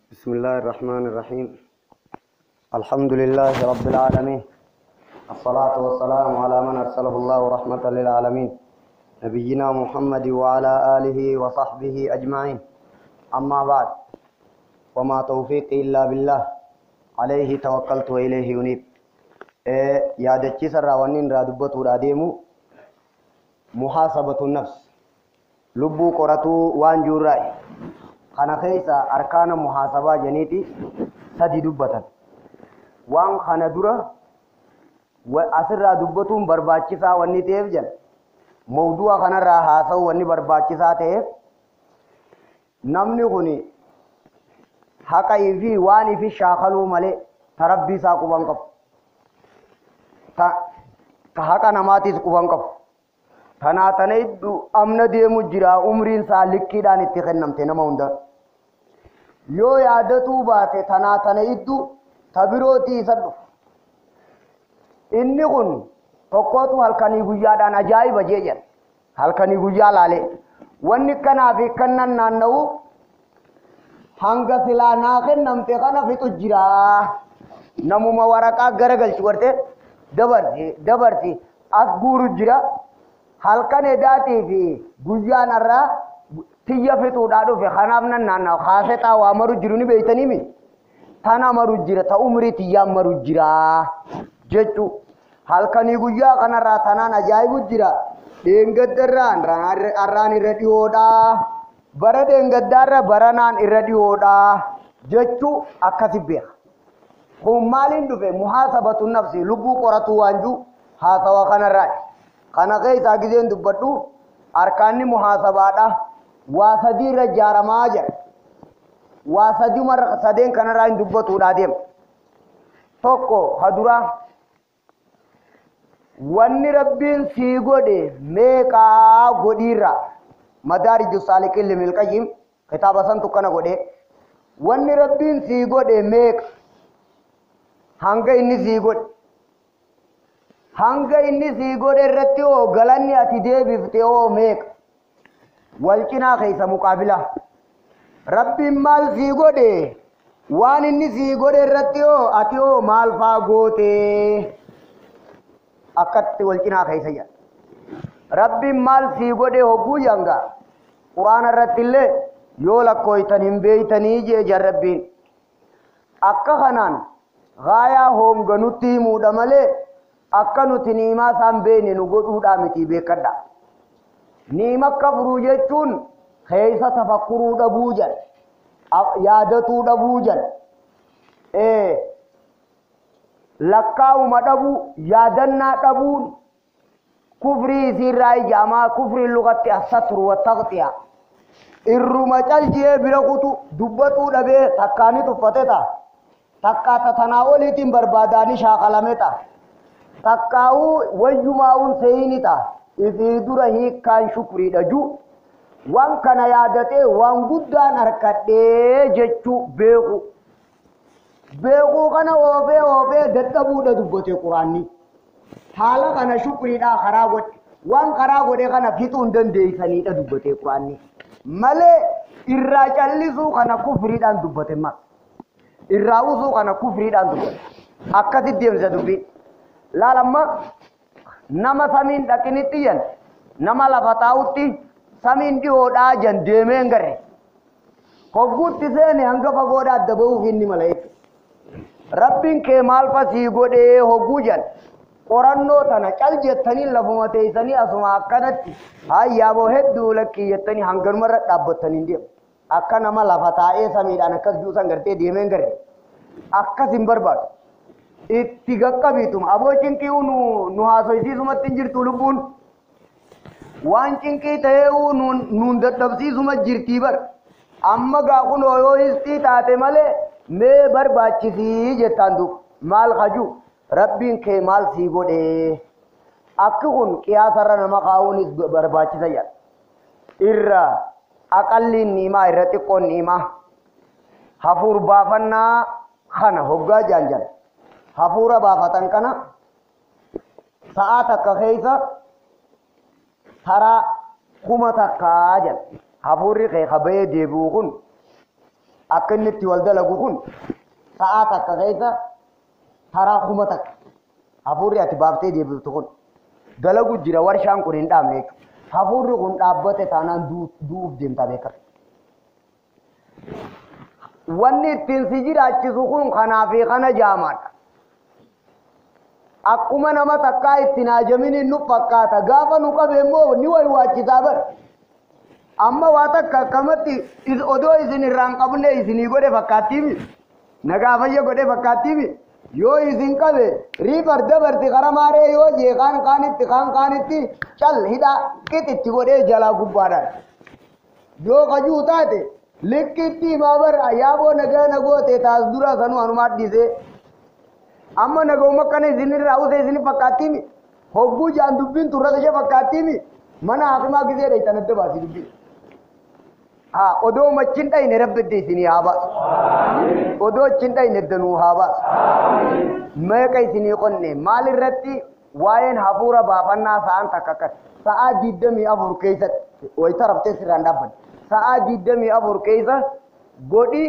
بسم الله الرحمن الرحيم. الحمد لله رب العالمين، الصلاة والسلام على من أرسله الله رحمة للعالمين نبينا محمد وعلى آله وصحبه أجمعين. أما بعد، وما توفيقي إلا بالله، عليه توكلت وإليه أنيب. يا دجي سر ونين رادبة راديمو محاسبة النفس لبو قرتو وان جوراي خنا خيسا أركان محاسبة جنيتي سدي دبتا وان خنا درا وأسر دبتهم برباچسا وني تيفجن موضوع خنا راها سو وني برباچسا تيف نمني غني حقا يفي واني في شاخلو ملي تربي ساقو بانقف حقا نماتي ساقو بانقف تنا تنيدو أمنا ديمو جرا عمرين سالكي دان اتخنمتي نموندا يو يادتو باتي تنا تنيدو تبروتي سدو inni kun tokkotu halkanii guyyaadhaan ajaa'iba jeejan halkanii guyyaa laale wanni kanaafi kannan naanna'u hanga silaa naa kennamte kana fixu jira namuma waraqaa garagalchu warte dabarti as guuru jira halkan edaatii fi guyyaan irraa tiyya fixuudhaa dhufe kanaaf nan naanna'u haasetaa waa maru jiru ni beeytaniimi tana maru jira ta umrii tiyyaan maru jira jechu halkanii guyyaa kanarraa tanaan ajaa'ibu jira deengaddarraan arraan irra dhiyoodha bara deengaddaarra baranaan irra dhiyoodha jechu akkasi beeka kun maaliin dhufe muhaasabatu nafsi lubbuu qoratu waanju haasawa kanarraa kana keessaa gizeen dubbadhu arkaanni muhaasabaadha waa sadii irra jaaramaa jedha waa sadiimarra sadeen kanarraa hin dubbatuudha deema tokko haduraa wanni rabbiin sii godhe meeqaa godhiirra madaariju saaliqiin limil qayyim kitaaba santu kana godhe wanni rabbiin sii godhe meeqa hanga inni sii godhe irratti oo galanni ati deebifte oo meeqa wal cinaa keessa muqaabila rabbiin maal sii godhe waan inni sii godhe irratti oo ati oo maal faa goote akkatti wal cinaa keessa jira rabbiin maal sii godhe hogguu janga quraana irratti illee yoo lakkooytan hin beeytanii jee rabbiin akka kanaan gaayaa hoomga nutti himuudha malee akka nuti niimaa isaan beekne nu godhuudhaa miti beekadha niima kafuruu jechuun keessa tafakkuruu dhabuu jedha yaadatuu dhabuu jedha lakkaa'uma dhabu yaadannaa dhabuun kufrii isiirraa ijaamaa kufrii lugatti assatru wattaqxiya irruma calchee bira kutu dubbatuu dhabee takkaani tuffate ta'a takkaa tatanaa oliitiin barbaadaani shaakalame ta'a takkaa'uu wayyumaa'uun seeyini ta'a ifii dura hiikkaan shukrii dhaju waan kana yaadatee waan guddaan harkadhee jechuu beeku kana oofee dadhabuudha dubbate quraanni haala kana shukriidhaa karaa godhe waan karaa godhe kana fixuu hin dandeeysaniidha dubbate quraanni malee irraa callisuu kana kufriidhaan dubbate irraa usuu kana kufriidhaan dubbate akkasitti deemsa dubbii laalamma nama samiin dhaqinitti jan nama lafa taa'utti samiin dhiyoodhaa jan deemeen garre hogguutti seene hanga fagoodhaa adda ba'uuf inni malaa'eetu rabbiin kee maal fasii godhee hogguu jan qorannoo tana cal jettanii lafuma teeysanii asuma akkanatti hayyaaboo hedduu lakkii jettanii hanganumarra dhaabbattanii deemu akka nama lafa taa'ee samiidhaan akkas juusan gartee deemeen garre akkas hin barbaadu itti gaqqabiituma aboo cinqii nu haasoysiisumatti hin jirtu lubbuun waan cinqii ta'ee nuun dadhabsiisuma jirtii bar amma gaaqunoo yoo histii taate malee mee barbaachisii jettaan dub maal haju rabbiin kee maal sii godhe akki kun qiyaasarra nama kaa'uunis barbaachisa jedha irra aqalliin niimaa irra xiqqoon niimaa hafuur baafannaa kana hoggaa jaanjan hafuura baafatan kana sa'aa takka keeysa taraa kuma takkaa jedha hafuurri kee kabayee deebi'u kun أكنت والدلا جوكون ساعات كذا ترى خمتك هفوري أتبابتي دي بتكون دلقو جرا ورشان كورين دامنيك هفوري كون دابته تانان دوب ديم تابيكر واني تنسجير أتشسوكون خنافي خنا جامات أكما نما تكاي تناجمين نفكاتا غافا نقبه مو نيوي واجتابر أما واتك كمتي إذ أدو إذن الرانقبني إذن يقول فكاتيمي نغافا يقول فكاتيمي يو إذن كبه ريبر دبر تغرى ماري يو جيغان قانت تخان قانت چل هدا كت تقول جلا قبارا يو قجو تاته لكتي مابر أيابو نگو تيتاز دورا سنو هنمات ديسه أما نگو مكاني زنير راو سه زني فكاتيمي هوگو جان دبين تورا فكاتيمي منا آخما كسي ريتا ندى باسي دبين odoo machinta ine rabbidde isini haabas odoo chinta ine danuu haabas meeqa isini qonne maal irratti waa'een hafuura baafannaa sa'aan takka akkas sa'aa 24 keessatti wayita rabtee sirraan dhaabban sa'aa 24 keessa godhi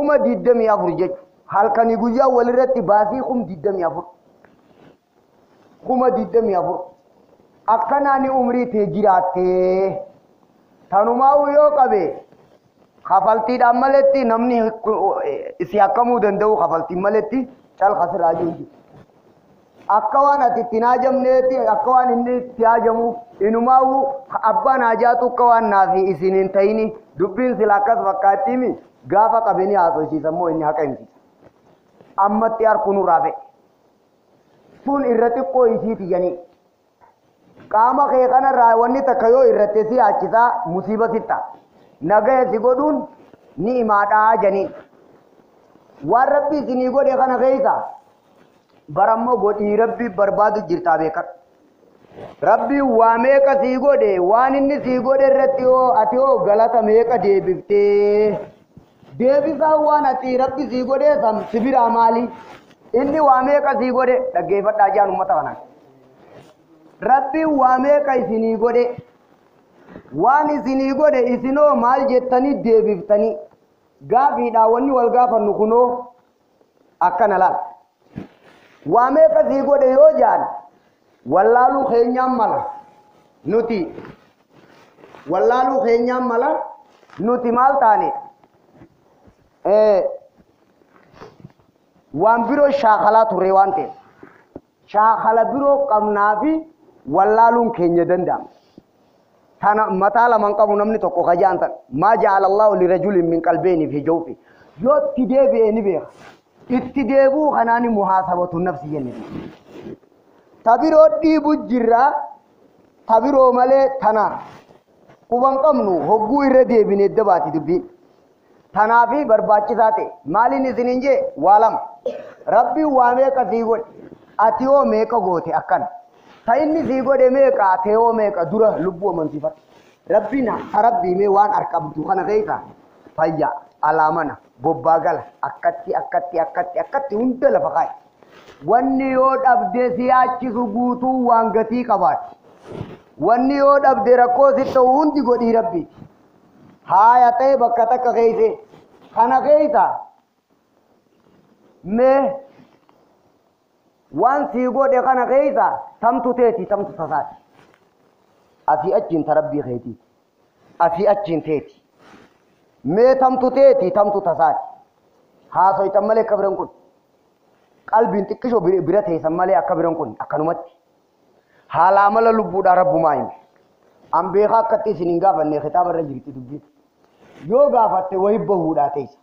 24 jechu halkanii guyyaa walirratti baasii 24 24 akkanaani umrii tee jiraattee tanumaa yoo qabe khafaltiidhaan maletti namni isi akkamuu danda'u khafaltiin maletti cal khasiraa jiru akka waan ati itti naajamneeti akka waan inni itti haajamu inumaa abbaan haajaatu akka waan naafi isin hin ta'ini dubbiin sila akkas fakkaattiimi gaafa qabeni haasofsiisan moo inni haqa himsiisa ammatti harkunu raafe sun irra xiqqoo isiiti janii qaama kee kanarraa wanni takka yoo irratti si achisaa musiiba sitta nagaya si godhuun ni imaadhaa janiin waan rabbi isinii godhe kana keessa barammoo godhii rabbi barbaadu jirtaa beekan rabbi waa meeqa sii godhe waan inni sii godhe irratti yoo ati yoo galata meeqa deebiftee deebisaa waan ati rabbi sii godhe sam sibiraa maali inni waa meeqa sii godhe dhaggeeffadhaa jaan ummata kanaan rabbi waa meeqa isinii godhe waan isinii godhe isinoo maal jettanii deebiftanii gaafiidhaa wanni wal gaafannu kunoo akkana laal waa meeqa sii godhe yoo jaan wallaaluu keenyaan mala nuti wallaaluu keenyaan mala nuti maal taane waan biroo shaakalaa turre waan ta'e shaakala biroo qabnaafi wallaaluun keenya danda'ama tana mataa lamaan qabu namni tokko kajaan tan maa ja'ala Allahu lirajulin min qalbayni fi jawfi yoo itti deebi'ee ni beeka itti deebuu kanaani muhaasabatu nafsi jenne tabiroo dhiibu jirra tabiroo malee tana quban qabnu hogguu irra deebine dabaati dubbiin tanaafi barbaachisaa ta'e maaliin isiniin jee waa lama rabbi waa meeqa sii godhe ati yoo meeqa goote akkana ta inni sii godhe meeqa ati yoo meeqa dura lubbuu amansiifadhu rabbiin rabbii mee waan arqabdu kana keessa fayyaa alaamana bobbaa gala akkatti hunda lafa kaaye wanni yoo dhabde si yaachisu guutuu waan gatii qabaate wanni yoo dhabde rakkoo si ta'u hundi godhii rabbiiti haaya ta'e bakka takka keeyse kana keeysa mee waan sii godhe kana keeysa tamtu teeti tamtu tasaati asii achiin tarabbii keetii asii achiin teeti mee tamtu teeti tamtu tasaati haasoytan malee akka biran kun qalbiin xiqqishoo bira teessan malee akka biran kun akkanumatti haalaa mala lubbuudhaa rabbumaa hime an beekaa akkatti isin hin gaafanne kitaaba irra jirti dubbiin yoo gaafatte wayi bahuudhaa teessa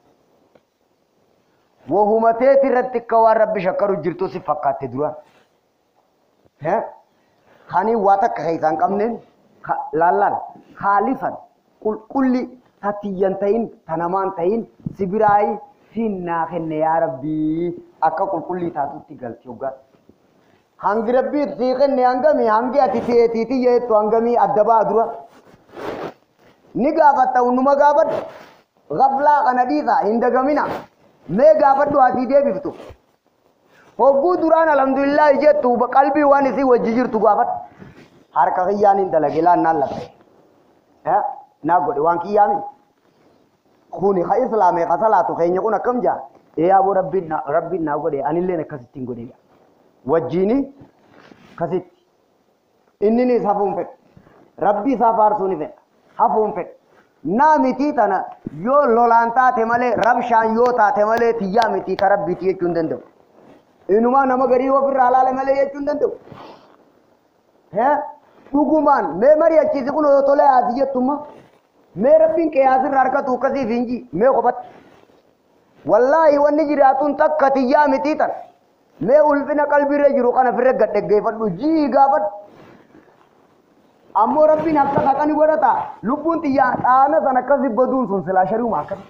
wahuma teeti irratti akka waan rabbi shakkaru jirtu si fakkaatte duraan kanii waa takka keessaan qabneen laallaan haalifan qulqulli tatiyyan ta'in tanamaan ta'in sibiraayi sinnaa kenne yaa rabbii akka qulqullii taatutti galti hoggaa hangi rabbii sii kenne hangami hangi ati teetiiti yeettu hangami adda baa dura ni gaafatta unnuma gaafadhu gaflaa kana dhiisa hin dagamina mee gaafadhu asii deebiftu hogguu duraan alhamdulillah jettu qalbii waan isii wajji jirtu gaafadhu harka kiyyaan hin dalage laannaan latte naa godhe waan kiyyaami kuni ka islaame ka salatu keenya kun akkam jaa yaa bo rabbina godhe anillee akkasittiin godhe wajjini kasit inni ni safuun fedhe rabbi isaa faarsuun fedhe hafuun fedhe naamiti tana yoo lolaan taate malee rabshaan yoo taate malee tiyyaa miti ka rabbiiti jechuu hin danda'u inuma nama garii ofirraa laale malee jechuu hin danda'u dhugumaan mee mari'achiisi kun yoo tolee haasi jettuma mee rabbiin qiyaasirra harkatu akkasiif hinji mee qophatti wallaahi wanni jiraatuun takka tiyyaa miti tana mee ulfina qalbiirra jiru kana firra gadheggeeffadhu jii gaafadhu ammoo rabbiin akka haqani godhata lubbuun tiyyaa dhaana san akkasi baduun sun silaa shari'uma akkasi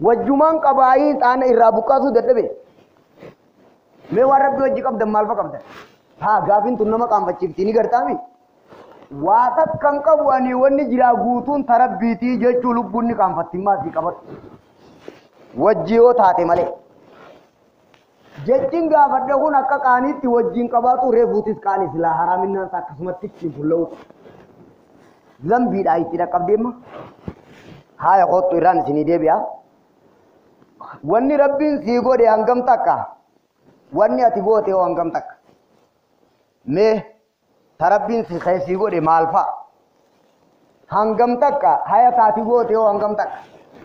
wajjumaan qabaayii dhaana irraa buqqaasuu dadhabe mee waan rabbi wajji qabdan maal fa qabdan haa gaafiin tun nama qaanfachiiftii ni gartaami waa takkan qabu ani wanni jiraa guutuun tarabbiitii jechuu lubbuun ni qaanfattimmaa sii qabatu wajji yoo taate malee jechin gaafadhe kun akka qaaniitti wajjin qabaatu reefuutis qaanii silaa haraaminaan isaa akkasumatti ittiin fulla'u zambiidhaa itti dhaqqabdeemma haaya qottu irraan isinii deebi'a wanni rabbiin sii godhe hangam takka wanni ati goote hoo hangam takka mee ta rabbiin sii godhe maal fa'a hangam takka haya taati goote hoo hangam takka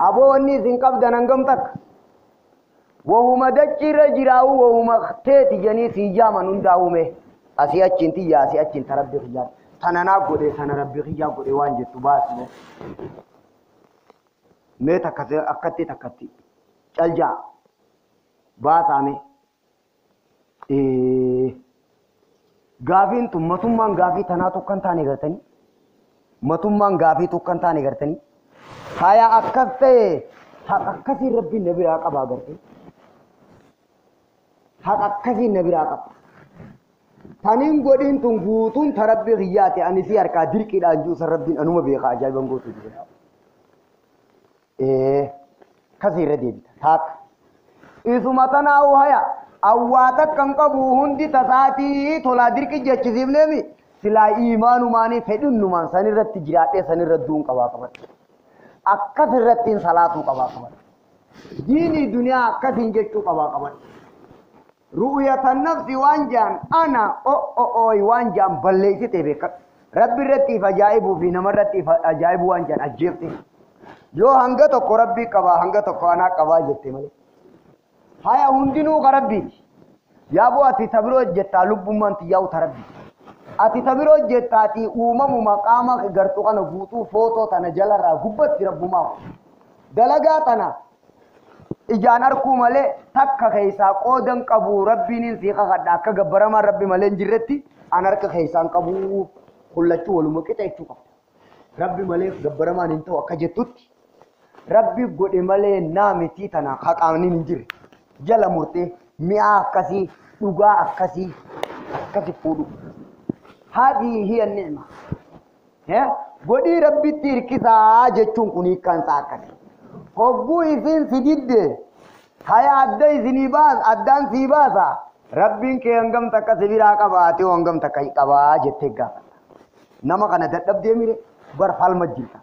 aboo wanni isin qabdan hangam takka وهما دجير جراو وهما تيتي جني سيجاما ننداومه أسي أجين تيجا أسي أجين تربي خيار تنانا قدي تنا ربي خيار قدي وانجت باس مي تكتي أكتي تكتي الجا باس آمي غافين تم متومان غافي تنا توكن تاني غرتني متومان غافي توكن تاني غرتني هايا أكتي ربي نبي راك أبا غرتني haqa akkasiin na biraa qaba taniin godhiin tun guutuun ta rabbi xiyyaate ani si harkaa dirqiidhaan juusan rabbiin anuma beekaa ajaa'iban gootu jira kasii irra deebita taaka isuma tanaa'u haya awwaata kan qabu hundi tasaatii tolaa dirqi jechisiifneemi silaa iimaanumaanii fedhinnumaan sanirratti jiraadhee sanirra duun qabaa qaban akkas irrattiin salaatuu qabaa qaban diinii duniyaa akkasiin jechuu qabaa qaban رؤية النفس وانجان أنا وانجان بليتي بك ربي رتي فجائب في نمرتي فجائب وانجان أجيبتي جو هنگتو ربي كبا هنگتو أنا كبا جتي مالي هيا هندينو ربي يا بو أتي تبرو جتا لب من تياو تربي أتي تبرو جتا تي أمم مقامك غرتو كنا غوتو فوتو تنا جلرا غبت رب ما دلغاتنا إجانر كومالي تك خيسا قودن قبو ربين سيخا خد أكا غبرما ربي مالين جرتي أنارك خيسان قبو خلچو ولو مكتا يتو قبط ربي مالين غبرما ننتو أكا جتوت ربي قد مالي نامي تيتنا خاقاني ننجر جل مرتي مئة أكاسي لغا أكاسي فودو هذه هي النعمة قد ربي تيركسا جتون كوني كان ساكسي هبو إذن سجد هيا أدى إذن باز أدان سيبازا ربين كي أنغم تكا سبيرا قباتي وأنغم تكا يقبا جتك نما كان تدب دي ميري برفال مجلتا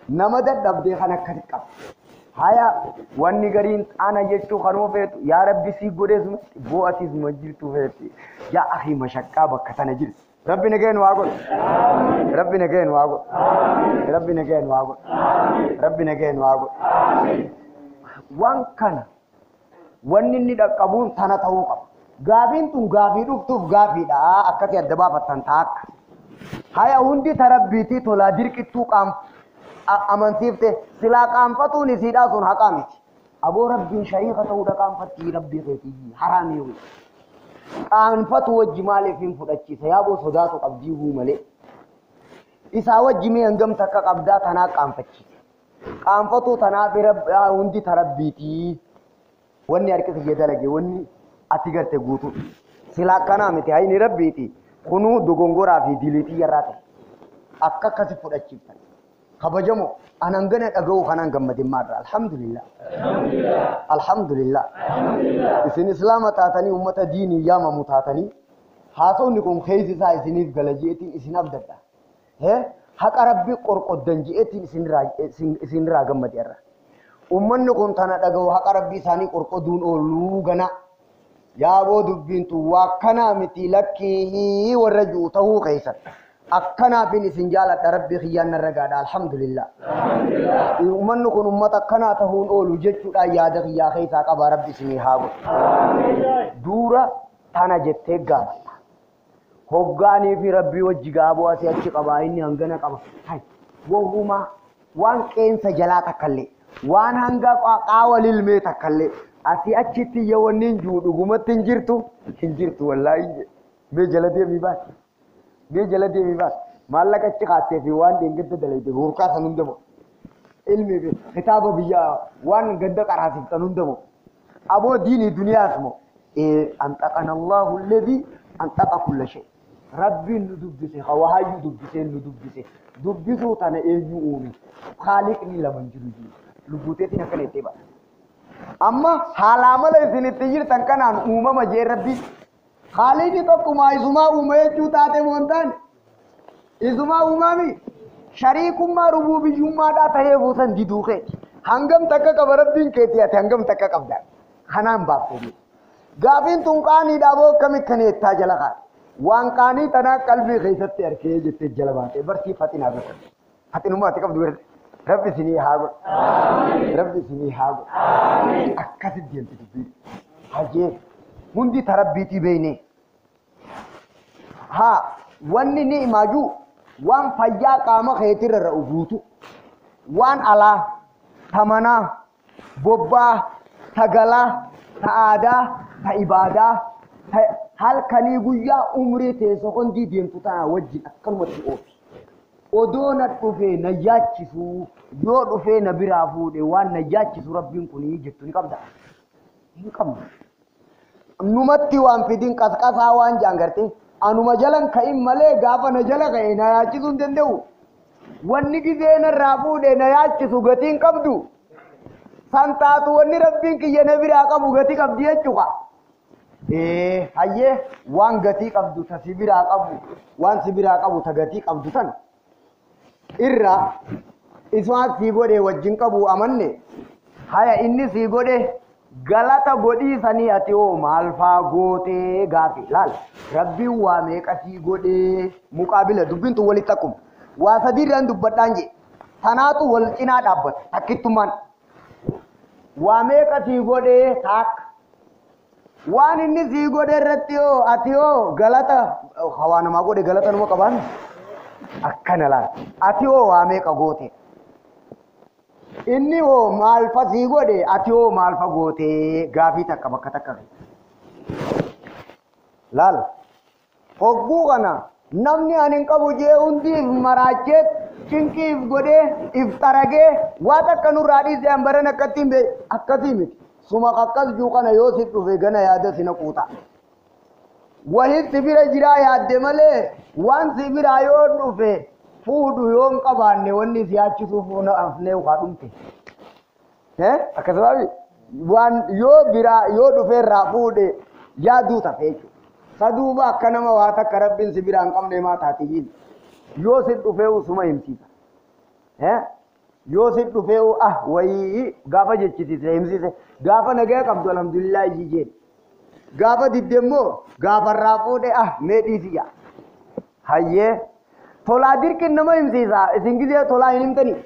نما تدب دي خانا كتك هيا واني غرين أنا جتو خانو فيتو يا ربي سي قدس بو أتيز مجلتو فيتي يا أخي مشكا بكتنا جل ربي نجين واقول ربي نجين واقول ربي نجين واقول ربي نجين واقول وان كان وان نيدا قبول ثنا توقف غابين تون غابي دوف غابي دا اكتي ادبا فتنتاك هيا هندي تربيتي تولا ديركتو قام امنتيفته سلا قام فتوني سيدا سن حقامي ابو ربي شيخه تو دا قام فتي ربي غيتي حرامي وي قام فتو وجمال فين فدچي سيابو صداتو قبديو ملي إسا وجمي أنجم تكا قبدا تنا قام فتشي قام فتو تنا برب هندي تربيتي وني أركز يدلجي وني أتيجر تقولو سلا كنا متى هاي نربيتي كنو دوغونغورا في ديليتي يراتي أكا كسي فدچي خبجمو أنا أنجن أجو خنا أنجم مدمار الحمد لله الحمد لله إسن إسلام تاتني أمة ديني يا ما متاتني حاسونكم خيزي سا إسنيف غلجيتي إسن أبدتا حق ربي قرق الدنجيتي إسن راجم مديرا ummanni kun tana dhaga'u haqa rabbii isaanii qorqoduun ooluu gana yaaboo dubbintu waa kana miti lakkii warra ji'u ta'uu keessan akkanaafin isin jaaladha rabbii kiyyaan narra gaadha alhamdulillah ummanni kun ummata akkanaa ta'uun oolu jechuudha yaada kiyyaa keessaa qaba rabbi isinii haa godhu duura tana jettee gaafata hoggaanii fi rabbii wajji gaaboo asii achi qabaa inni hangana qaba wahuma waan qeensa jalaa takkallee waan hanga qaawwa lilmee takkallee asii achitti yawannin juu dhugumatti hin jirtu wallaahi mee jala deemii baati mee jala deemii baati maallaqa achi qaattee fi waan deengedda dalayte hurkaa san hundamo ilmi fi kitaaba biyyaa waan gadda qaraasiftan hundamo aboo diinii duniyaas moo anxaqana allahu alladhi anxaqa kulla shay rabbiin nu dubbise hawaayu dubbisee nu dubbise dubbisuu tana eenyu uume khaliqni laman jiru lubbuuteetiin akkana itti ba'a amma haala mala isinitti jirtan kanaan uumama jee rabbi khaliqni tokkuma isumaa uume jechuu taate moontaan isumaa uumami shariikummaa rububiyyummaadhaa tahee buusan diduu keeti hangam takka qaba rabbiin keeti ati hangam takka qabda kanaan baaftee gaafiin tun qaaniidhaa boo akkami kaneettaa jala kaate waan qaanii tanaa qalbii keessatti arkee jettee jala baatee barsiifatiin haa godhan haxinummaa ati qabdu rabbi isinii haa godhu rabbi isinii haa godhu akkasitti deemti dubbii hajee hundi ta rabbiitii beeyne haa wanni ni imaajuu waan fayyaa qaama keetirra ra'u guutu waan alaa ta manaa bobbaa ta galaa ta aadaa ta ibaadaa halkanii guyyaa umrii teessa hundi deemtu tana wajjin akkanumatti oofi odoo na dhufee na yaachisu yoo dhufee na biraa fuudhe waan na yaachisu rabbiin kunii jettu ni qabda hin qabdu numatti waan fidin qasqasaa waan jaangarte anuma jalan ka'in malee gaafa na jala ka'e na yaachisuu hin danda'u wanni gizee narraa fuudhe na yaachisu gatiin qabdu san taatu wanni rabbiin kiyya na biraa qabu gatii qabdi jechuudha hayyee waan gatii qabdu ta sibiraa qabu waan sibiraa qabu ta gatii qabdu tan irra ismaan sii godhe wajjin qabu amanne haya inni sii godhe galata godhii sanii ati oo maal faa gootee gaafi laal rabbiin waa meeqa sii godhe muqaabila dubbintu walitti akkuma waa sadiirraan dubbadhaan je tanaatu wal cinaa dhaabbata takkittummaan waa meeqa sii godhe taakka waan inni sii godhe irratti yoo ati yoo galata hawaa namaa godhe galata nama qabaan akkana laal ati yoo waa meeqa goote inni yoo maalfa sii godhe ati yoo maalfa goote gaafii takka bakka takka laal hogguu kana namni ani hin qabu jee hundi maraachee cinqiif godhee if taragee waa takka nurraa dhiisee hambaran akkasii miti suma akkas juu kana yoo si dhufe gana yaada sina quuta wahin sibira jiraa yaadde malee waan sibira yoo dhufe fuudhu yoo hin qabaanne wanni si yaachisuuf afnee ukaa dhumte akkasumas waan yoo biraa yoo dhufe irraa fuudhe yaaduu tafe jechuudha saduuba akka nama waa takka rabbiin sibira hin qabne maa taatiyiin yoo si dhufe usuma himsiisa yoo si dhufe wayii gaafa jechisiise himsiise gaafa nagaa qabdu alhamdulillah jijeen gaafa diddemmoo gaafa irraa fuudhe mee dhiisiya hayyee tolaa dirqin nama himsiisa isin gizee tolaa hin himtanii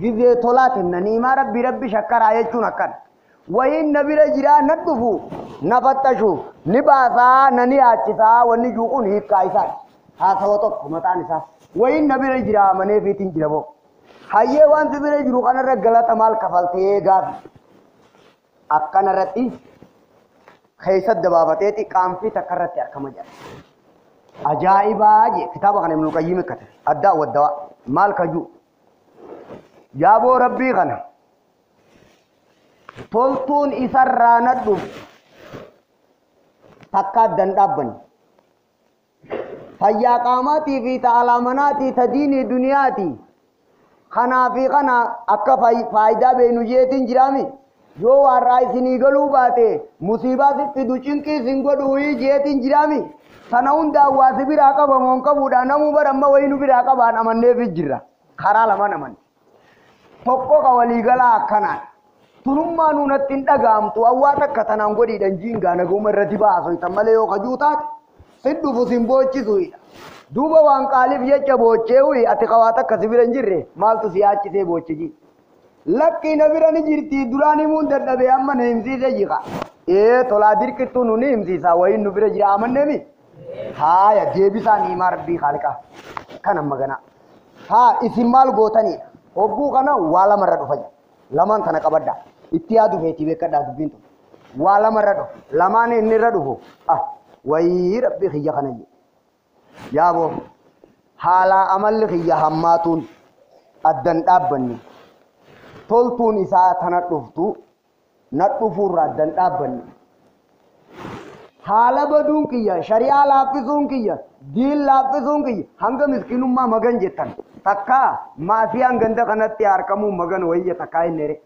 gizee tolaa kennanii maa rabbi shakkaraa jechuun akkana wayiin na bira jiraa na dhufu na fattashu ni baasaa na ni yaachisaa wanni juuquun hiikkaa isaati haasawa tokko mataan isaa wayiin na bira jiraa manee fiitiin jira boo hayyee waan sibira jiru kanarra galata maal kafaltee gaafi akkanarratti keessa dabaabateeti qaamfii takkarratti akkama jedha ajaa'ibaa jee kitaaba kana Ibnul Qayyim ikkate addaa waddawaa maal kajuu yaaboo rabbii kana toltuun isarraa nadhuuf takka addan dhaabbanni fayyaa qaamaatii fi ta'alaa manaatii ta diinii duniyaatii kanaa fi kana akka faayidaa beenu jeetiin jiraami yoo warraa isinii galuu baate musiibaa sitti ducinqii isin godhuu jeetiin jiraami sana hundaan waa si biraa qabamoo hin qabuudha namuu baramma wayinu biraa qabaan amanneef jirra karaa lamaan amanne tokko ka waliigalaa akkanaan tunummaa nuunatti hin dhagaamtu awwaata akka tanaan godhiidhan jiingaa naguma irratti baasu itan malee yoo kajuutaat siddufu sin boochisuudha duuba waan qaaliif jecha boocheewi ati qawaata akka sibira hin jirre maaltu si yaachisee boochiji lakki na bira ni jirti duraan himuun dadhabee amma na himsiise jira tolaa dirqittuu nu ni himsiisa wayiin nu bira jira amanneemi haaya deebisaan himaa rabbii khaliqaa kana magana haa isin maal gootaniidha hogguu kana waa lamarra dhufa lamaan kana qabadda itti yaadu feetii beekadhaa dubbiin tun waa lamarra dhufa lamaan inni irra dhufu wayii rabbii kiyya kana jedhe yaaboo haalaa amalli kiyya hammaatuun addan dhaabbanni toltuun isaa tana dhuftu na dhufuurra addan dhaabbanni haala baduun kiyya shari'aa laaffisuun kiyya diin laaffisuun kiyya hanga miskinummaa magan jettan takkaa maasiyaan ganda kanatti harkamuu magan wayya takkaa hin nere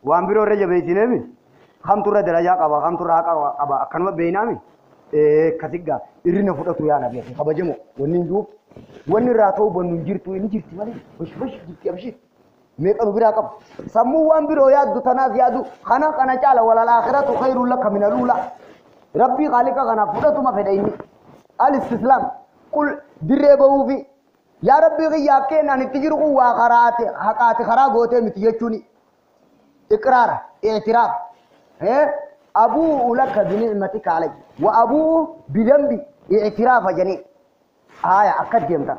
waan biroo irra jabeessineemi kamturra darajaa qaba kamturra haqa qaba akkanuma beeynaami kasiggaa irrina fudhatu yaa nabi ati kabajamoo wanni hin juuf wanni irraa ta'uu bannu hin jirtu inni jirti malee bash jirti abshii meeqa nu biraa qabu sammuu waan biroo yaaddu tanaas yaadu kana caala walal aakhiratu khayrun laka min al-ula rabbii khaliqa kana fudhatuma fedha inni al-istislaam qul dirree bahuufi yaa rabbii kiyyaa keenan itti jiru kun waa karaate haqaati karaa gootee miti jechuuni iqraara i'tiraaf abuu laka binicmatika alayya wa abuu bidambi i'tiraafa janii aya akkas deemtan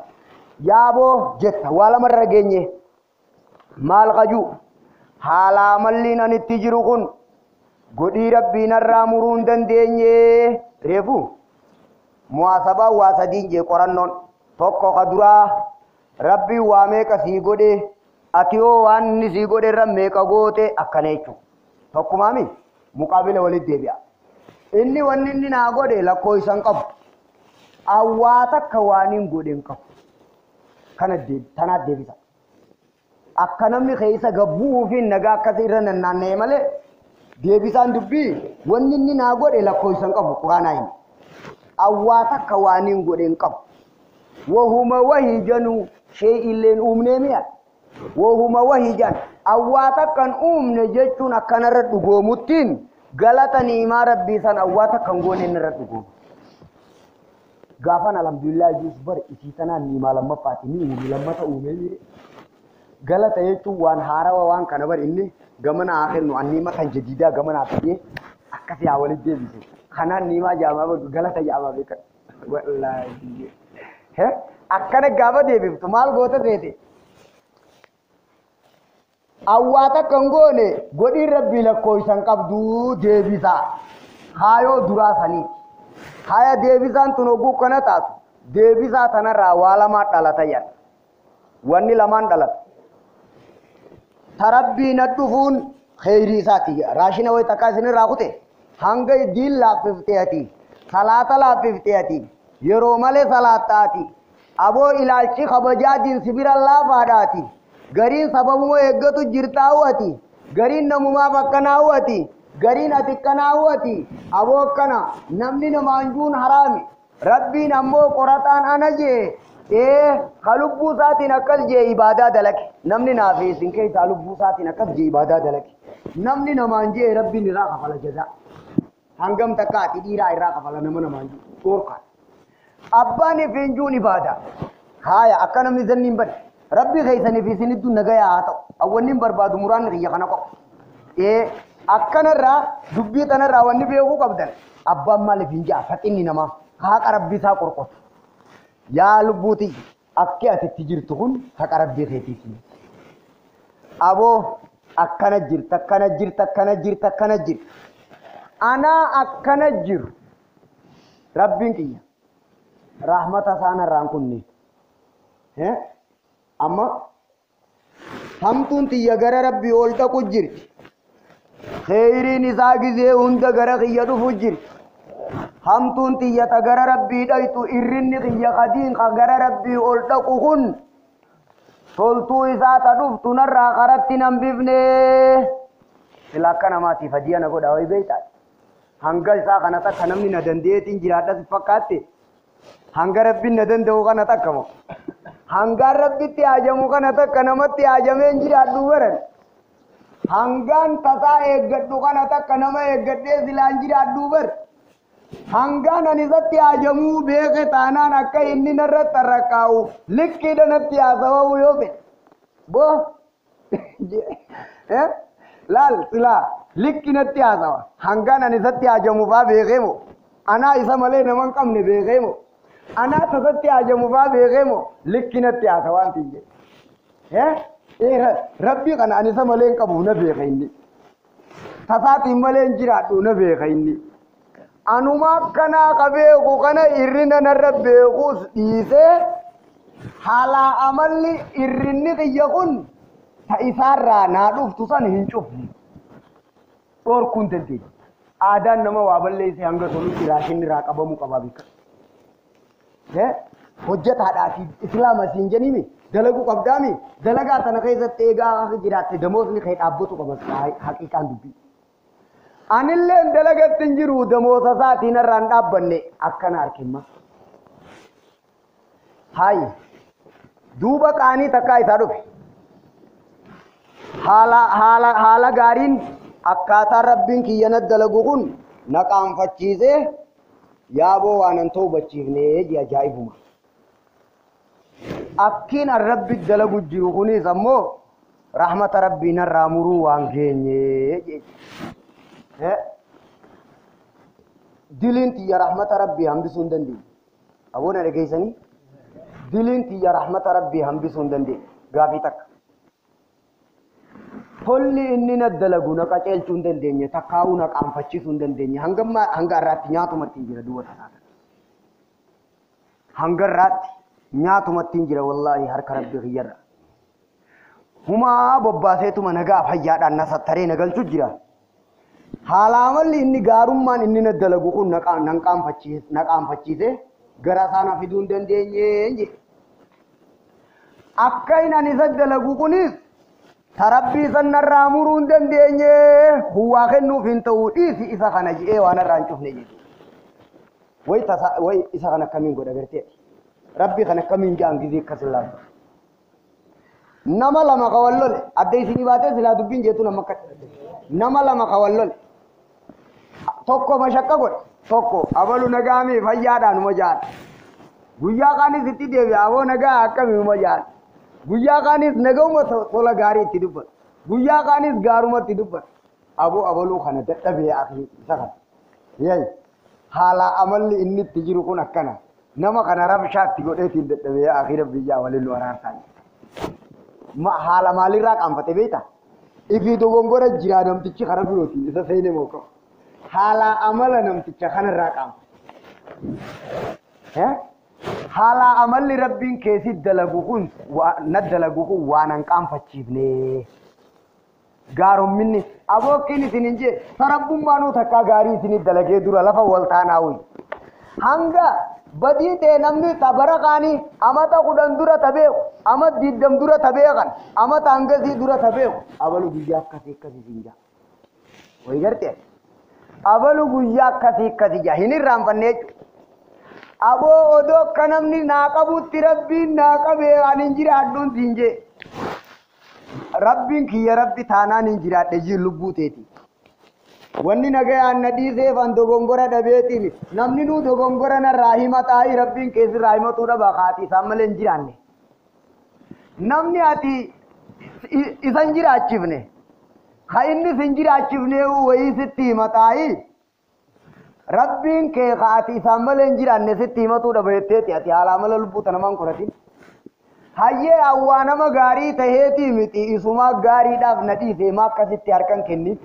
yaaboo jetta waa lamarra geenye maal qaju haalaa malliin an itti jiru kun godhii rabbii narraa muruu hin dandeenye reefu muhaasabaa waa sadiin jee qorannoon tokko ka duraa rabbii waa meeqa sii godhe ati yoo waan inni sii godhe irra meeqa goote akkana jechuun tokkumaami muqaabila walitti deebi'a inni wanni inni naa godhe lakkoo isan qabu awwaata akka waan hin godhe hin qabu tanaat deebisa akka namni keessa gabbuu fi nagaa akkasii irra nannaannee malee deebisaan dubbii wanni inni naa godhe lakkoo isan qabu quraanaa hin awwaata akka waan hin godhe hin qabu wahuma wahijanu shay'illeen uumnee mi'a wahuma wahijan awwaata kan uumne jechuun akkanarra dhugoomuttiin galatanii maa rabbii san awwaata kan goone irra dhugoomu gaafan alhamdulillah juus bar isii tanaan ni malammafaati ni uumi lammata uumee mire galata jechuun waan haarawa waan kana bar inni gamana akhirnu annima kan jadiida gamana afiyee akkasi haa walitti deebise kanaan niimaa jaamaa galata jaamaa beekan wallahi akkana gaafa deebiftu maal goota seete awwaata kan goone godhiin rabbii lakkoo isan qabdu deebisaa haayoo duraa sanii haya deebisaan tun oguu kana taatu deebisaa tanarraa waa lamaa dhalata yan wanni lamaan dhalata tarabbii na dhufuun kheyrii isaati raashina way takkaa isinirraa kute hanga diin laaffifte ati salaata laaffifte ati yeroo malee salaattaati aboo ilaalchi kabajaatiin sibira laafaadhaati gariin sababuma eeggatu jirtaawati gariin namumaa bakkanaawati gariin ati kanaawati aboo kana namni namaanjuun haraami rabbiin ammoo qorataan ana jee kalubbuu isaatiin akkas jee ibaadaa dalage namni naafi isin keessaa lubbuu isaatiin akkas jee ibaadaa dalage namni namaan jee rabbiin irraa kafala jazaa hangam takka ati dhiiraa irraa kafala nama namaanjuu dhoorkaan abbaan ifeenjuun ibaadaa haaya akka namni zanniin bade rabbi keessaniif isinittu nagayaa haa ta'u awwanni barbaadu muraan kiyya kana qofa akkanarraa dubbii tanarraa wanni beekuu qabdan abbaan maaliif hin jaa faxinni namaa haqa rabbii isaa qorqotu yaa lubbuuti akki atitti jirtu kun haqa rabbii keetiiti aboo akkana jirta akkana jirta akkana jirta akkana jirta anaa akkana jiru rabbiin kiyya rahmata isaanarraan kunni amma hamtuun tiyya gara rabbii ol dhaqu jirti kheyriin isaa gizee hunda gara kiyya dhufu jirti hamtuun tiyya ta gara rabbii dhaytu irrinni kiyya kadiin ka gara rabbii ol dhaqu kun toltuu isaa ta dhuftu narraa karatti nan bifne sila akka namaatiif hadiya na godha way beeytaa hanga isaa kana takka namni na dandeetiin jiraadhas fakkaatte hanga rabbiin na danda'u kana takka moo hanga rabbitti haajamu kana takka namatti haajameen jiraadhu baran hangaan tasaa eeggadhu kana takka nama eeggadhee silaan jiraadhuu bar hangaan ani isatti haajamuu beeke taanaan akka inni narratti harraqaa'u likkiidha natti haasawa'u yoo fedhe boo laal silaa likki natti haasawa hangaan ani isatti haajamuufaa beekee moo anaa isa malee nama hin qabne beekee moo anaa tasatti haajamuufaa beekee moo likki natti haasawaan tiinje rabbii kana ani isa malee hin qabu na beeka inni tasaatiin malee hin jiraadhu na beeka inni anuma akkanaa qabeeku kana irrina narra beekuus dhiisee haala amalli irrinni xiyya kun ta isaarraa naa dhuftu san hin cufne dhorkuun dandeenya aadaan nama waa balleesse hanga tolutti raashinni irraa qabamuu qaba beeka hojjetaadhaati islaama siin jenimi dalagu qabdaami dalagaa tana keessatti eegaa jiraatte damoosni kee dhaabbatu qaba haqiiqaan dubbii anillee dalagatti hin jiru damoosa isaatiin irraan dhaabbanne akkana harkimma hayi duuba qaanii takkaa isaa dhufe haala gaariin akkaataa rabbiin kiyyana dalagu kun na qaanfachiisee yaaboo waanan toobachiifnee ji ajaa'ibuma akkiin rabbi dalagu jiru kunis ammoo rahmata rabbiin irraa muruu waan geenye diliin tiyya rahmata rabbii hambisuu hin dandeenye aboona dhageessanii diliin tiyya rahmata rabbii hambisuu hin dandeenye gaafii takka tolli inni na dalagu na qaceelchuu hin dandeenye takkaa'uu na qaanfachiisuu hin dandeenye hanga irraatti nyaatumatti hin jira duwwa tasaata hanga irraatti nyaatumatti hin jira wallaahi harka rabbii kiyyarra humaa bobbaaseetuma nagaa fayyaadhaan na sattaree na galchuu jira haala amalli inni gaarummaan inni na dalagu kun na qaanfachiise gara isaana fiduu hin dandeenye akka inni isa dalagu kunis tarabbii sanarraa muruu hin dandeenye huwaa kennuuf hin ta'u dhiisi isa kana ji'ee waan irraa hin cufne jechuudha way isa kana akkamiin godha gartee rabbii kana akkamiin jaan gizee akkas ilaalu nama lama kawallole adda isinii baatee silaa dubbiin jeetu nama lama kawallole tokko mashakka godhe tokko abalu nagaami fayyaadhaanuma jaan guyyaa kaanis itti deebi'a aboo nagaa akkamiinuma jaan guyyaa kaanis nagauma tola gaarii itti dubbata guyyaa kaanis gaaruma itti dubbata aboo abaluu kana dadhabee akhi isa kana yayi haala amalli inni itti jiru kun akkana nama kana rabshaatti godheetiin dadhabee akhi rabbiyyaa waliin waraarsaa haala maalirraa qaanfate beekta ifi dogongora jira namtichi kana birooti isa seene mooko haala amala namticha kanarraa qaanfate haala amalli rabbiin keessi dalagu kun na dalagu kun waan an qaanfachiifne gaaromminni abookiin isin hin jee sarabbummaanuu takkaa gaarii isin dalagee dura lafa waltaanaawuyi hanga badii ta'e namni tabara qaanii amata 10 dura tabeeku amata 20 dura tabeekan amata hangasii dura tabeeku abalu guyyaa akkasii sinja way garte abalu guyyaa akkasii ja hin irraanfannee aboo odoo akka namni naa qabutti rabbiin naa qabee an hin jiraadhuun sinje rabbiin kiyya rabbi taanaan hin jiraadhe jiin lubbuu teeti wanni nagayaan na dhiiseef an dogongora dhabeetiin namni nuu dogongora narraa himataa rabbiin keessi irraa himatuu dhaba kaati isaan malee hin jiraanne namni ati isan jiraachifne ka inni sin jiraachifne wayii sitti himataa rabbiin kee kaati isaan malee hin jiraanne sitti himatuu dhabeetteeti ati haala mala lubbuu tanamaan qoratin hayyee awwaa nama gaarii taheetii miti isumaa gaariidhaaf na dhiisee maa akkasitti harkan kenniif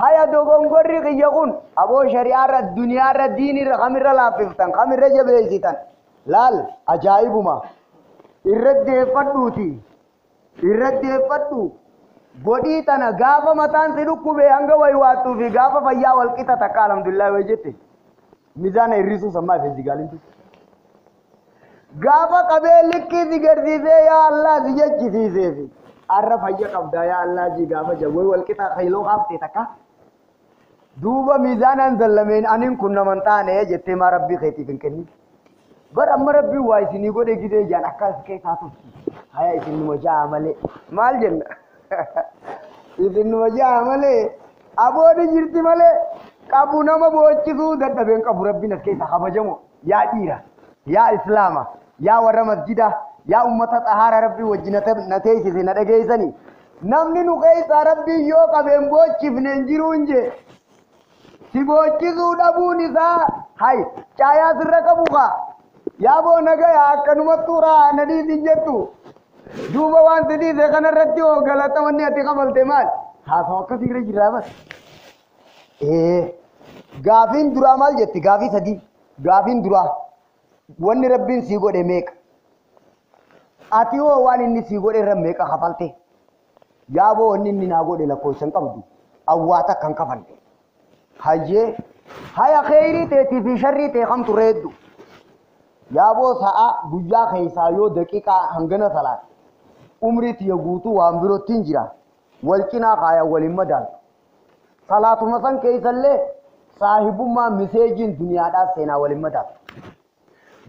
haya dogongorri kiyya kun aboo shari'aarra duniyaarra diinirra kamirra laaffiftan kamirra jabeessitan laal ajaa'ibuma irra deeffadhu godhii tana gaafa mataan si dhukkubee hanga waywaattuu fi gaafa fayyaa walqixa takka alhamdulillah way jette mizaana hirrisuu sammaa fi zigaalintu gaafa qabee likkii si garsiisee yaa Allah si jechisiisee fi arra fayya qabdaa yaa Allah ji gaafa jawwee walqixa kayloo haaftee takka duuba miizaanan zallameen anin kun naman taane jettee maa rabbii keetiif hin kennin bar amma rabbii waa isinii godhe gidee jaan akkas keessaa turti haya isin numa ja'a malee maal jenna إذن وجاء ملي أبو نجرت ملي قابو نما بوچسو ددبن قبو ربنا كيف خبجمو يا ديرا يا إسلاما يا ور مسجدا يا أمة طهارة ربي وجنة نتيجة ندغيسني نمني نقيس ربي يو قبن بوچف ننجرونجي سيبوچسو دبو نساء هاي چايا سرقبوغا يا بو نغيا كنمتورا ندي سنجتو دوبا وان سدي سكن رتيو غلطه وني اتي قبل تمال ها فوق كثير جرابت غافين درا مال جتي غافي سدي غافين درا وني ربين سي غودي ميك اتيو وان ني سي غودي رم ميك خفلتي يا بو وني ني نا غودي لكو سن قبدو اواتا كان كفل هاي هاي خيري تي في شري تي خم تريدو يا بو ساعه بوجا خيسا يو دقيقه هنغنا صلاه عمرتي يغوتو وامبرو تنجرا والكنا قايا ولمدان صلاه مسن كيسله صاحب ما مسجين دنيا دا سينا ولمدان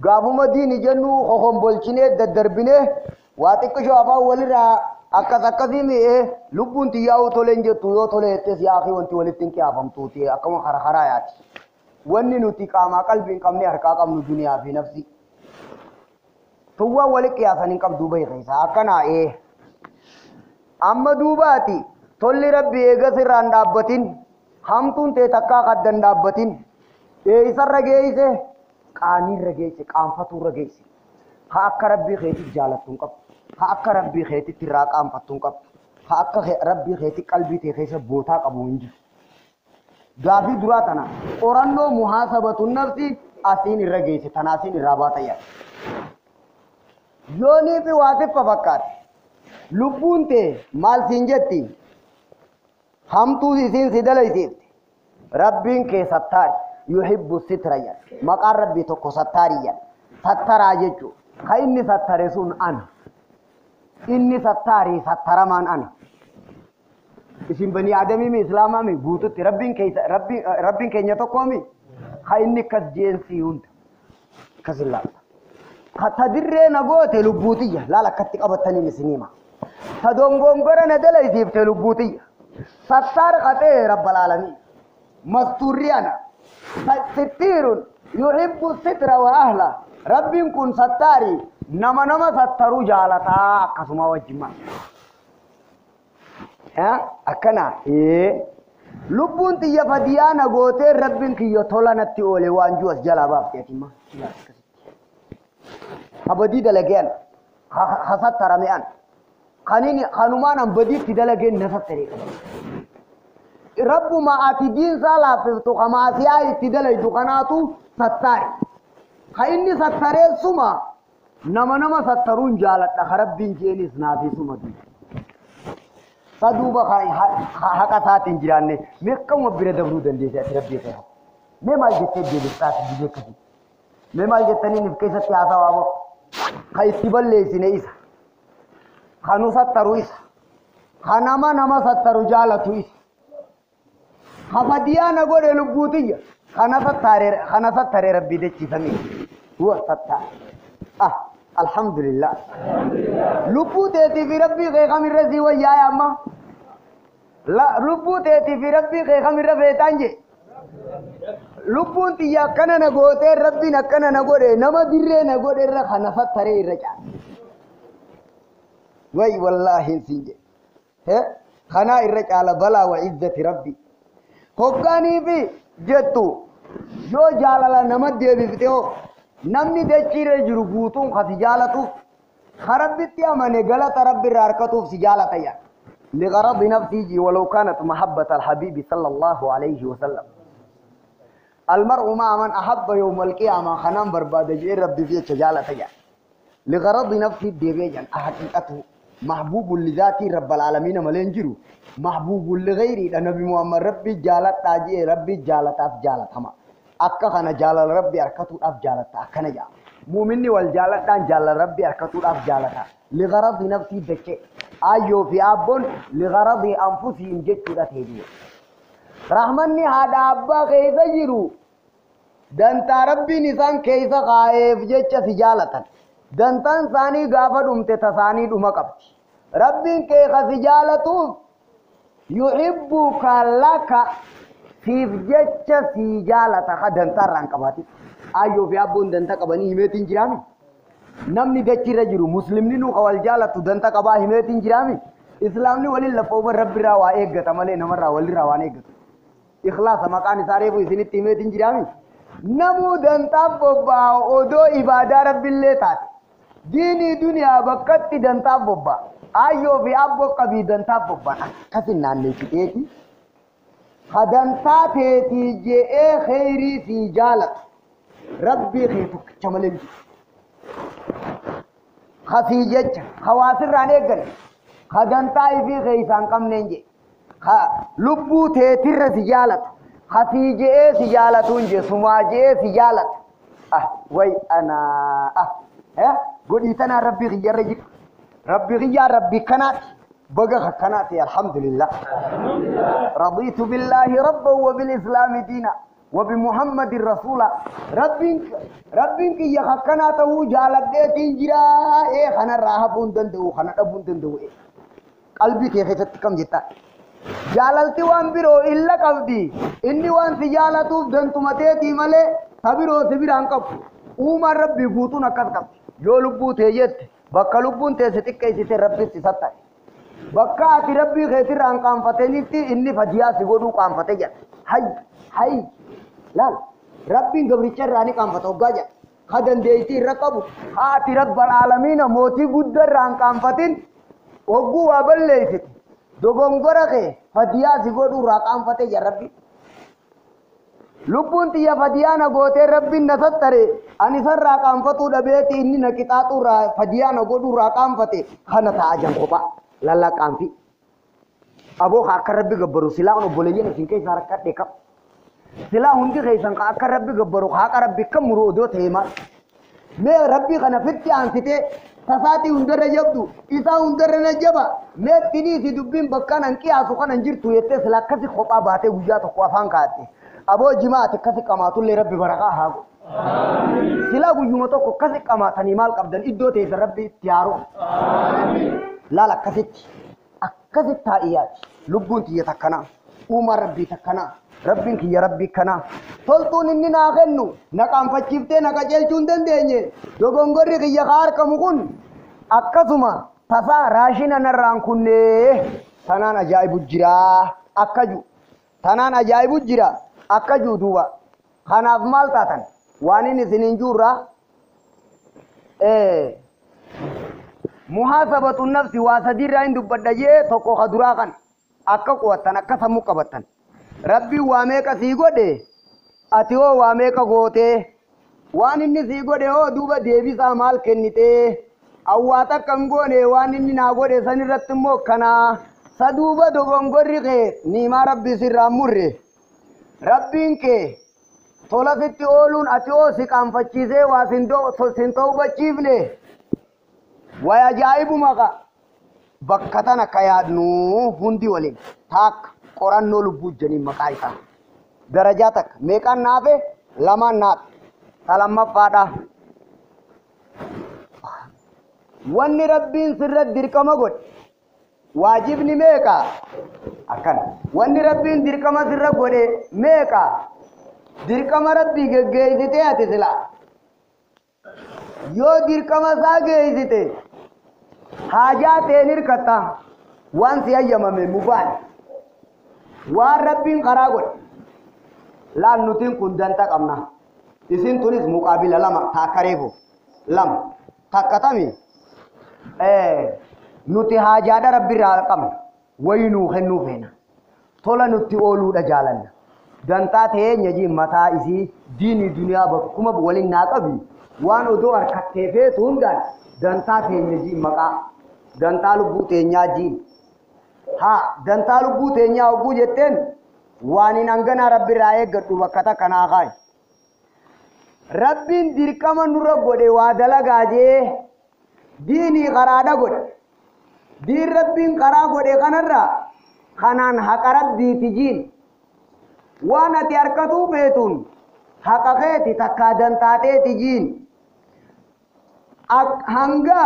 غابو مدين جنو خوم بولچنه ددربنه واتكشو ابا ولرا اكذكذي مي لبونتي ياو تولنجه تو تولته يا اخي وانت ولتين كي افهم توتي اكم خرخرايات وني نوتي قاما قلبين قمني حركا قم الدنيا في نفسي توا ولك يا سنين قم دوبي خيسا كنا اما دوباتي تولي ربي ايغسر اندابتين همتون تي تكا قدن دابتين ايسر رگيسه قاني رگيسه قامفتو رگيسه ها اك ربي خيتي جالتون قب ها اك ربي خيتي تراق قامفتون قب ها اك ربي خيتي قلبي تي خيسه بوتا قبونجي غافي دراتنا اورانو محاسبه النفس اسين رگيسه تناسين رابطه يا يوني في واقف فقط لبونته مال سنجتي हम तू इसीन सिदल इसीन रब्बिन के सत्तार युहिब्बु सित्रया मकार रब्बी तो को सत्तारिया सत्तार आजेचु है इन्नी सत्तारे सुन अन इन्नी सत्तारी सत्तारमान अन इसीन बनी आदमी में इस्लामा में भूत रब्बिन के न्यतो कोमी है इन्नी कस जेंसी उन्ट कसिल्ला खतदिर्रे नगो ते लुबूतिया लाला कत्तिक अबतनी मिसनीमा तदोंगोंगोरा नदला इसीब ते लुबूतिया ستار قطع رب العالمين مستوريانا ستير يحب الستر وأهله رب كن ستاري نما سترو جالتا قسم وجمع ها أكنا لبون تيا فديانا غوتي رب كي يطولنا نتي أولي وانجوز جلاباب تيتما أبدي دلقين خسطر مئان خانيني خانومان بدي تدلقين نسطري رب ما أتدين سالا في خماسيا تدلق دقناتو ستاري خايني ستاري سما نما سترون جالت خربين جينيس نافي سما دي صدوبا حقا ساتين جراني ميكم وبير دبرو دندي سي ربي خير مي مال جتي دي لسات دي كدي مي مال جتني نفكيسه تياسا وابو خاي تبلي سينيس خانو سترويس خانما نما سترو جالتويس خفديا نقول لبوتية خنا ستاري ربي دتشي فمي هو ستار الحمد لله لبوتي في ربي غير خمير رزي ويا يا أما لا لبوتي في ربي غير خمير رفيتانجي لبوتي يا كنا نقول ربي نكنا نقول نما ديره نقول خنا ستاري رجع وي والله سينجي خنا الرجع على بلا وعزة ربي होगानी भी जेतु जो जालाला नमद दे बिते हो नमनी दे चिरे जुरुबूतों खसी जालतु खरबित्या मने गलत रब्बी रारकतु सिजालत या لغرض نفسي ولو كانت محبة الحبيب صلى الله عليه وسلم المرء مع من أحب يوم القيامة خنام برباد جي ربي في سجالت يا لغرض نفسي ديجان حقيقته محبوب لذاتي رب العالمين ملنجرو محبوب لغيري النبي محمد ربي جالت تاجي ربي جالت اف جالت هما اكا خنا جالل ربي اركتو اف جالت اكنا جا مؤمني والجالت دان جالل ربي اركتو اف جالت لغرض نفسي دكه ايو في ابون لغرض انفسهم جتو دتيدي رحمني هذا ابا كيف يجرو دنتا ربي نسان كيف خائف جچ سجالتن دنتان ثاني غافدومته ثاني دوما قبتي ربين كي خسجالتو يحبك لك سيف جتش سيجالة خدن تران كباتي أيو في أبون دنتا كباني همتين جرامي نمني دچي رجرو مسلمني نو قوال جالة دنتا كبا همتين جرامي إسلامني ولي لفوبر رب راوا إيغتا مالي نمر راوا ولي راوان إيغتا إخلاص مكاني ساريبو إسيني تيمتين جرامي نمو دنتا بوبا ودو إبادة رب اللي تات ديني دنيا بكت دنتا بوبا أيو في أبو قبي دنتا بوبا كسين ناني كتيتي خدنتا تيتي جئ خيري في جالت ربي خيفك شمالين خسيجت خواسر راني قل خدنتا في خيسان كم ننجي لبو تيتر سجالت خسيجئ سجالتونجي سماجئ سجالت وي أنا قولي تنا ربي غير رجل ربي غير ربي كنات بقى كنات الحمد لله رضيت بالله ربا وبالإسلام دينا وبمحمد رسولا ربك يا كنات وجالت تنجرا خنا راهبون دندو خنا دبون دندو قلبي كيف تتكم جتا جاللتي وان بيرو إلا قلبي إني وان سجالتو دنتمتي تيمالي سبيرو سبيران كف وما ربي فوتو نكت كف يو لبو تيجت بكا لبون تيستك كيسي ربي سيساتا بكا آتي ربي خيتر عن قام فتنيتي إني فجيا سيقودو قام فتجا هاي لا ربي قبريتشر راني قام فتوقع جا خدن ديتي رقبو آتي رب العالمين موتي قدر عن قام فتن وقو وابل ليست دوغم غرقه فجيا سيقودو راقام فتجا ربي لبون تيا فديانا غوتي ربي نستره اني سر راقام فتو دبيتي اني نكتاتو را فديانا غودو راقام فتي خنا تاجن خوبا لالا قامفي ابو خاك ربي غبرو سلاونو بوليين سينكي ساركات ديكم سلا هندي خيسان خاك ربي غبرو خاك ربي كمرو دو تيما مي ربي خنا فتي انتي تساتي هندر يبدو إذا هندر نجبا مي تني سي دبين بكان انكي اسو خنا نجرتو يته سلا كسي خوبا باته وجات خوافان كاتي أبو جماعة كذي كماتون لربي بركة هاو سلا بيجومتو كذي كماتني مال كبدن إدو تيز ربي تيارو لا كذي تايات لبون تيه تكنا عمر ربي تكنا ربي كي ربي كنا تولتون إني ناقنو نكام فجيبته نكاجل چوندن دينه دوغونغوري كي يخار كمكون أكثما تسا راشينا نران كنه تنان أجايب الجرا أكجو تنان أجايب الجرا أكجو دوبا خناف مال تاتن وانين سننجورا محاسبة النفس واسدير عند بدجة تكو خدراقن أكا قوتن أكا سمو قبتن ربي واميكا سيغودي أتيو واميكا غوتي وانين سيغودي هو دوبا ديبي سامال كنيتي أواتا كنغوني وانين ناغودي سنرت موكنا سدوبا دوغنغوري خير نيما ربي سراموري ربين كي تولا ستي أولون أتيو سكام فچيزي واسنتو بچيفني ويا جايبو مكا بكتنا كيادنو هندي ولين تاك قرآن نولو بوجني مكايتا درجاتك ميكان نافي لما نات سلام فادا واني ربين سرد دركما قد واجبني ميكا akan wanni rabbiin dirqama sirra godhe meeqa dirqama rabbii geggeessite ati sila yoo dirqama isaa geessite haajaa ta'een hirkatta waan si hayyamame mubaan waan rabbiin karaa godhe laan nutiin kun danta qabna isin tunis muqaabila lama taakkareefo lama takkatami nuti haajaadha rabbiirraa qabna وينو خنو فينا طولا نتقولوا دجالنا دانتاتي نجي متا إسي ديني دنيا بكم بقولين ناقبي وانو دو أركتفه توندان دانتاتي نجي مكا دانتالو بوتي نجي ها دانتالو بوتي نجي جتن واني نانغنا ربي رأي قدو وكتا كنا خاي ربين ديركما نورا قده وادلا غاجه ديني غرادا قده دير ربين قرا غودي كنرا خنان حق ربي تجين وانا تياركتو بيتون حقاقتي تكادن تاتي تجين هنگا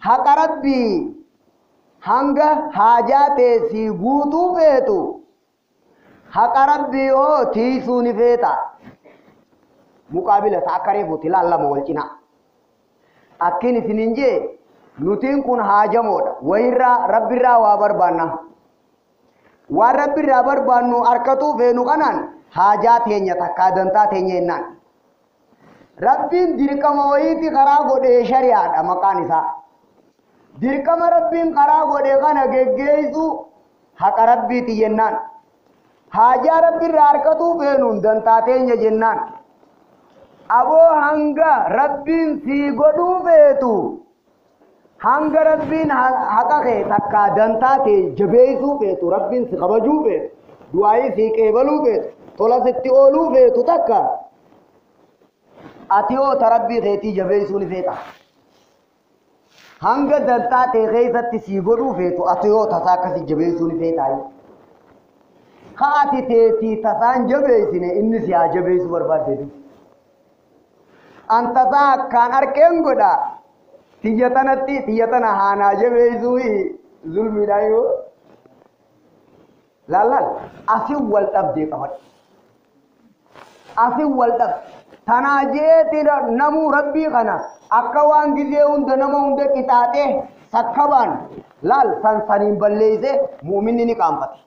حق ربي hanga haajatee si guutuu feetu haqa rabbii yoo tiisuu ni feeta muqaabila akka reefuutti ilaallama wal cinaa akkin isinin jee nutiin kun haajamoodha wayirraa rabbirraa waa barbaanna waan rabbirraa barbaannu harkatuu feenu kanaan haajaa teenya takkaa dantaa teenya jennaan rabbiin dirqama wayiiti karaa godhee shari'aadha maqaan isaa dirqama rabbiin karaa godhee kana geggeessu haqa rabbiiti jennaan haajaa rabbirraa harkatuu feenuun dantaa teenya jennaan aboo hanga rabbiin sii godhuu feetu hanga rabbiin haqa kee takkaa dantaa tee jabeessuu feetu rabbiin si kabajuu feetu du'aayii sii qeebaluu feetu tola sitti ooluu feetu takka ati yoo ta rabbii keetii jabeessuu ni feeta hanga dantaa tee keessatti sii godhuu feetu ati yoo tasaa akkasi jabeessuu ni feetaayi haati teetii tasaan jabeessine inni si haa jabeessuu barbaaddeetu antasaa akkaan harkeen godha tiyyatana haanaa jabeessuu zulmiidhaa yoo laal asin wal dhabdee qabadha asin wal dhabde tanaa jeeti namuu rabbii kana akka waan gizee hunda nama hunda qixaaxee sakkabaan laal sansaniin balleeyse muuminni ni qaanfate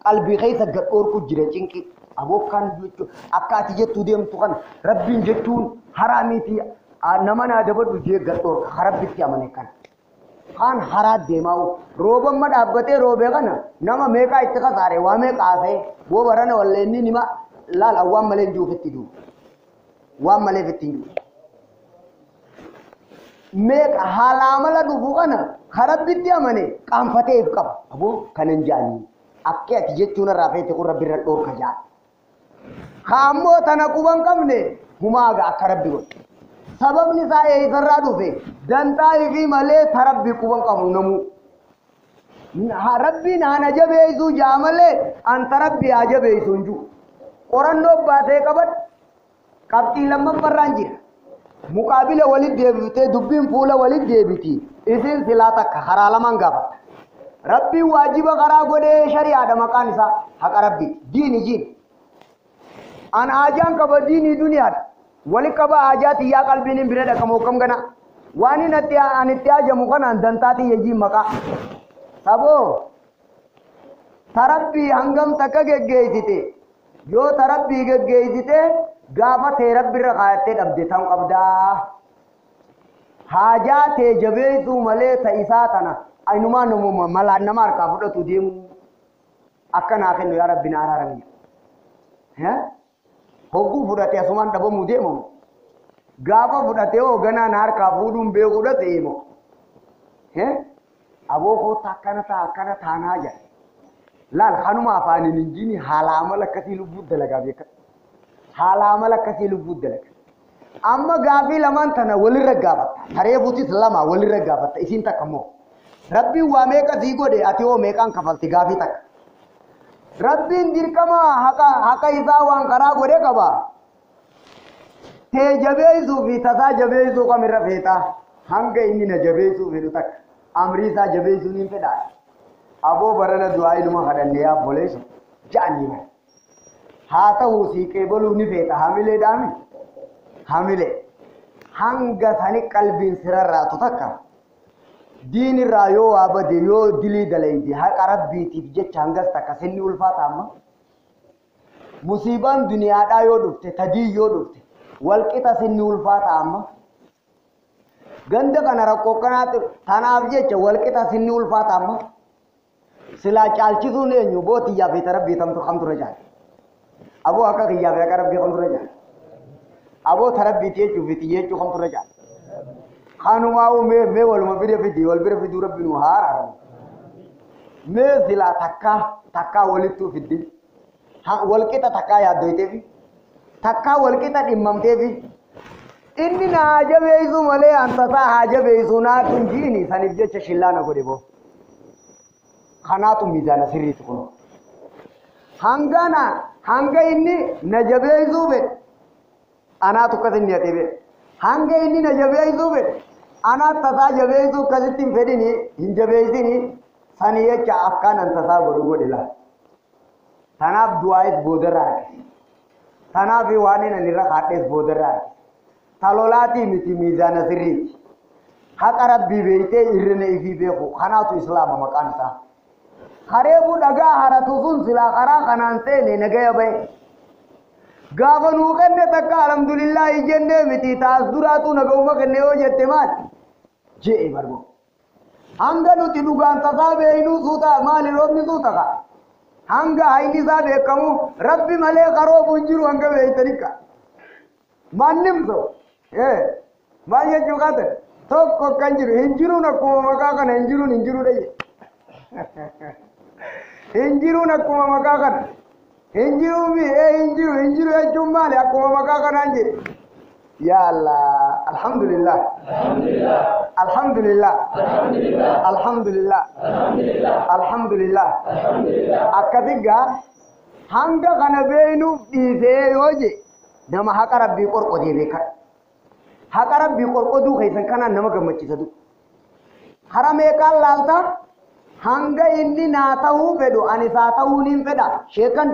qalbii keessa gadhoorku jira cinqi abokkaan jechuun akka ati jettuu deemtu kana rabbiin jechuun haraamiiti nama naa dabadhu jee gadhoorka rabbitti amane kana kaan haraa deemaa roobamma dhaabbatee roobee kana nama meeqaa itti kasaare waa meeqaa ta'e boo barana wallee inni nima laal awwaan malee hin juufitti duu waan malee fitti hin meeqa haalaa mala dhufu kana rabbitti amane qaanfatee if qaba aboo kanan jaanii akka ati jechuun irraa feete kun rabbi irra dhoorka jaa haammoo tana quban qabne humaaga akka rabbi godhe sababni isaa eeysarraa dhufe dantaa fi malee ta rabbi quban qabu namu rabbiin hana jabeessuu jaa malee anta rabbi haa jabeessu hin jiru qorannoo baatee qabadhu qabxii lammaffarraan jira muqaabila walit deebitee dubbiin fuula walit deebiti isin silaa takka karaa lamaan gaafata rabbiin waajiba karaa godhee shari'aadha maqaan isaa haqa rabbi diini jiin an haajaan qaba diinii duniyaadha wali qaba haajaati yaa qalbiin hin bira dhaqamoo kam gana waan an itti haajamu kanaan dantaatii yajjiin maqaa saboo tarabbii hangam takka geggeessite yoo tarabbii geggeessite gaafa tee rabbirra kaayattee dhabde tan qabdaa haajaa tee jabeessuu malee ta isaa tana ainumaa namuma malaan nama harkaa fudhatu deemu akka naa kennu yaa rabbi na araarami hogguu fudhate asumaan dhabamuu deemamu gaafa fudhate hooganaa na harkaa fuudhuun beekuudha ta'eemo aboo koota akkana taanaa jira laal kanuma afaaniin hin jiini haala amala akkasii lubbuu dalagaa beeka haala amala akkasii lubbuu dalaga amma gaafii lamaan tana walirra gaafatta tareefuutis lama walirra gaafatta isiin takka moo rabbiin waa meeqa sii godhe ati hoo meeqaan kafalti gaafii takka rabbiin dirqama haqa isaa waan karaa godhe qaba tee jabeessuu fi tasaa jabeessuu kamirra feetaa hanga inni na jabeessuu fedhu takka amrii isaa jabeessuu niin fedhaa aboo barana du'aa inuma kadhanne yaa boleessu ja'anii mara haa ta'uu sii qeebaluu ni feeta hamilee dhaami hamilee hanga sani qalbiin sirarraatu takka diin irraa yoo waa bade yoo dilii dalayde haqa rabbiitiif jecha hangas takka sinni ulfaata amma musiibaan duniyaadhaa yoo dhufte tadii yoo dhufte walqixa sinni ulfaata amma ganda kana rakkoo kanaatti tanaaf jecha walqixa sinni ulfaata amma silaa caalchisuun eenyu bootiyyaa fi tarabbii tamtu kamtu rajaal aboo akka kiyyaa fi akka rabbii kamtu rajaal aboo tarabbii jechuuf fi xiyyeechuu kamtu rajaal kanumaa mee waluma bira fidii wal bira fiduu rabbi nu haaraaramu mee silaa takkaa walittuu fiddi walqixa takkaa yaaddoyteefi takkaa walqixa dhimmamteefi inni na hajabeessu malee antasaa hajabeessu naatu hin jiini saniif jecha shillaana godhe boo kanaatu miizaana sirriitu kun hanga inni na jabeessuu fedhe anaatu akkas inni ate fedhe hanga inni na jabeessuu fedhe أنا تساجبيزو كذتين فديني هنجبيزيني ثانية كأكان أن تساجبرو لا تناب دعائت بودرات تناب يوانين نيرا خاتس بودرات تلولاتي متي ميزان سري حق ربي بيته إرني في بيخو خناتو إسلام مكانسا خريبو دعا هرتوسون سلا خرا خنانسه نينجايا بي غافنو كنده تك الحمد لله جنة متي تاس دراتو نگوما كنه هو جتمات جي بربو hanga nuti dugaan tasabe inu suuta maali roobni suuta ka hanga hayni saa beekamu rabbi malee qaroo bunjiru hanga beeytanika mannim so maal jechuu qaate tokko kan jiru hinjiruun akkuma maqaa kana hinjiru dhaye hinjiruun akkuma maqaa kana hinjiru jechuun maali akkuma maqaa kanaan jedhe ya Allah alhamdulillah akkasiga hanga kana beenu dhiisee yoo je nama haqa rabbii qorqodee beekan haqa rabbii qorqoduu keessan kanaan nama gammachiisatu hara meeqaan laalta hanga inni naa ta'uu fedhu ani isaa ta'uu niin fedha sheekan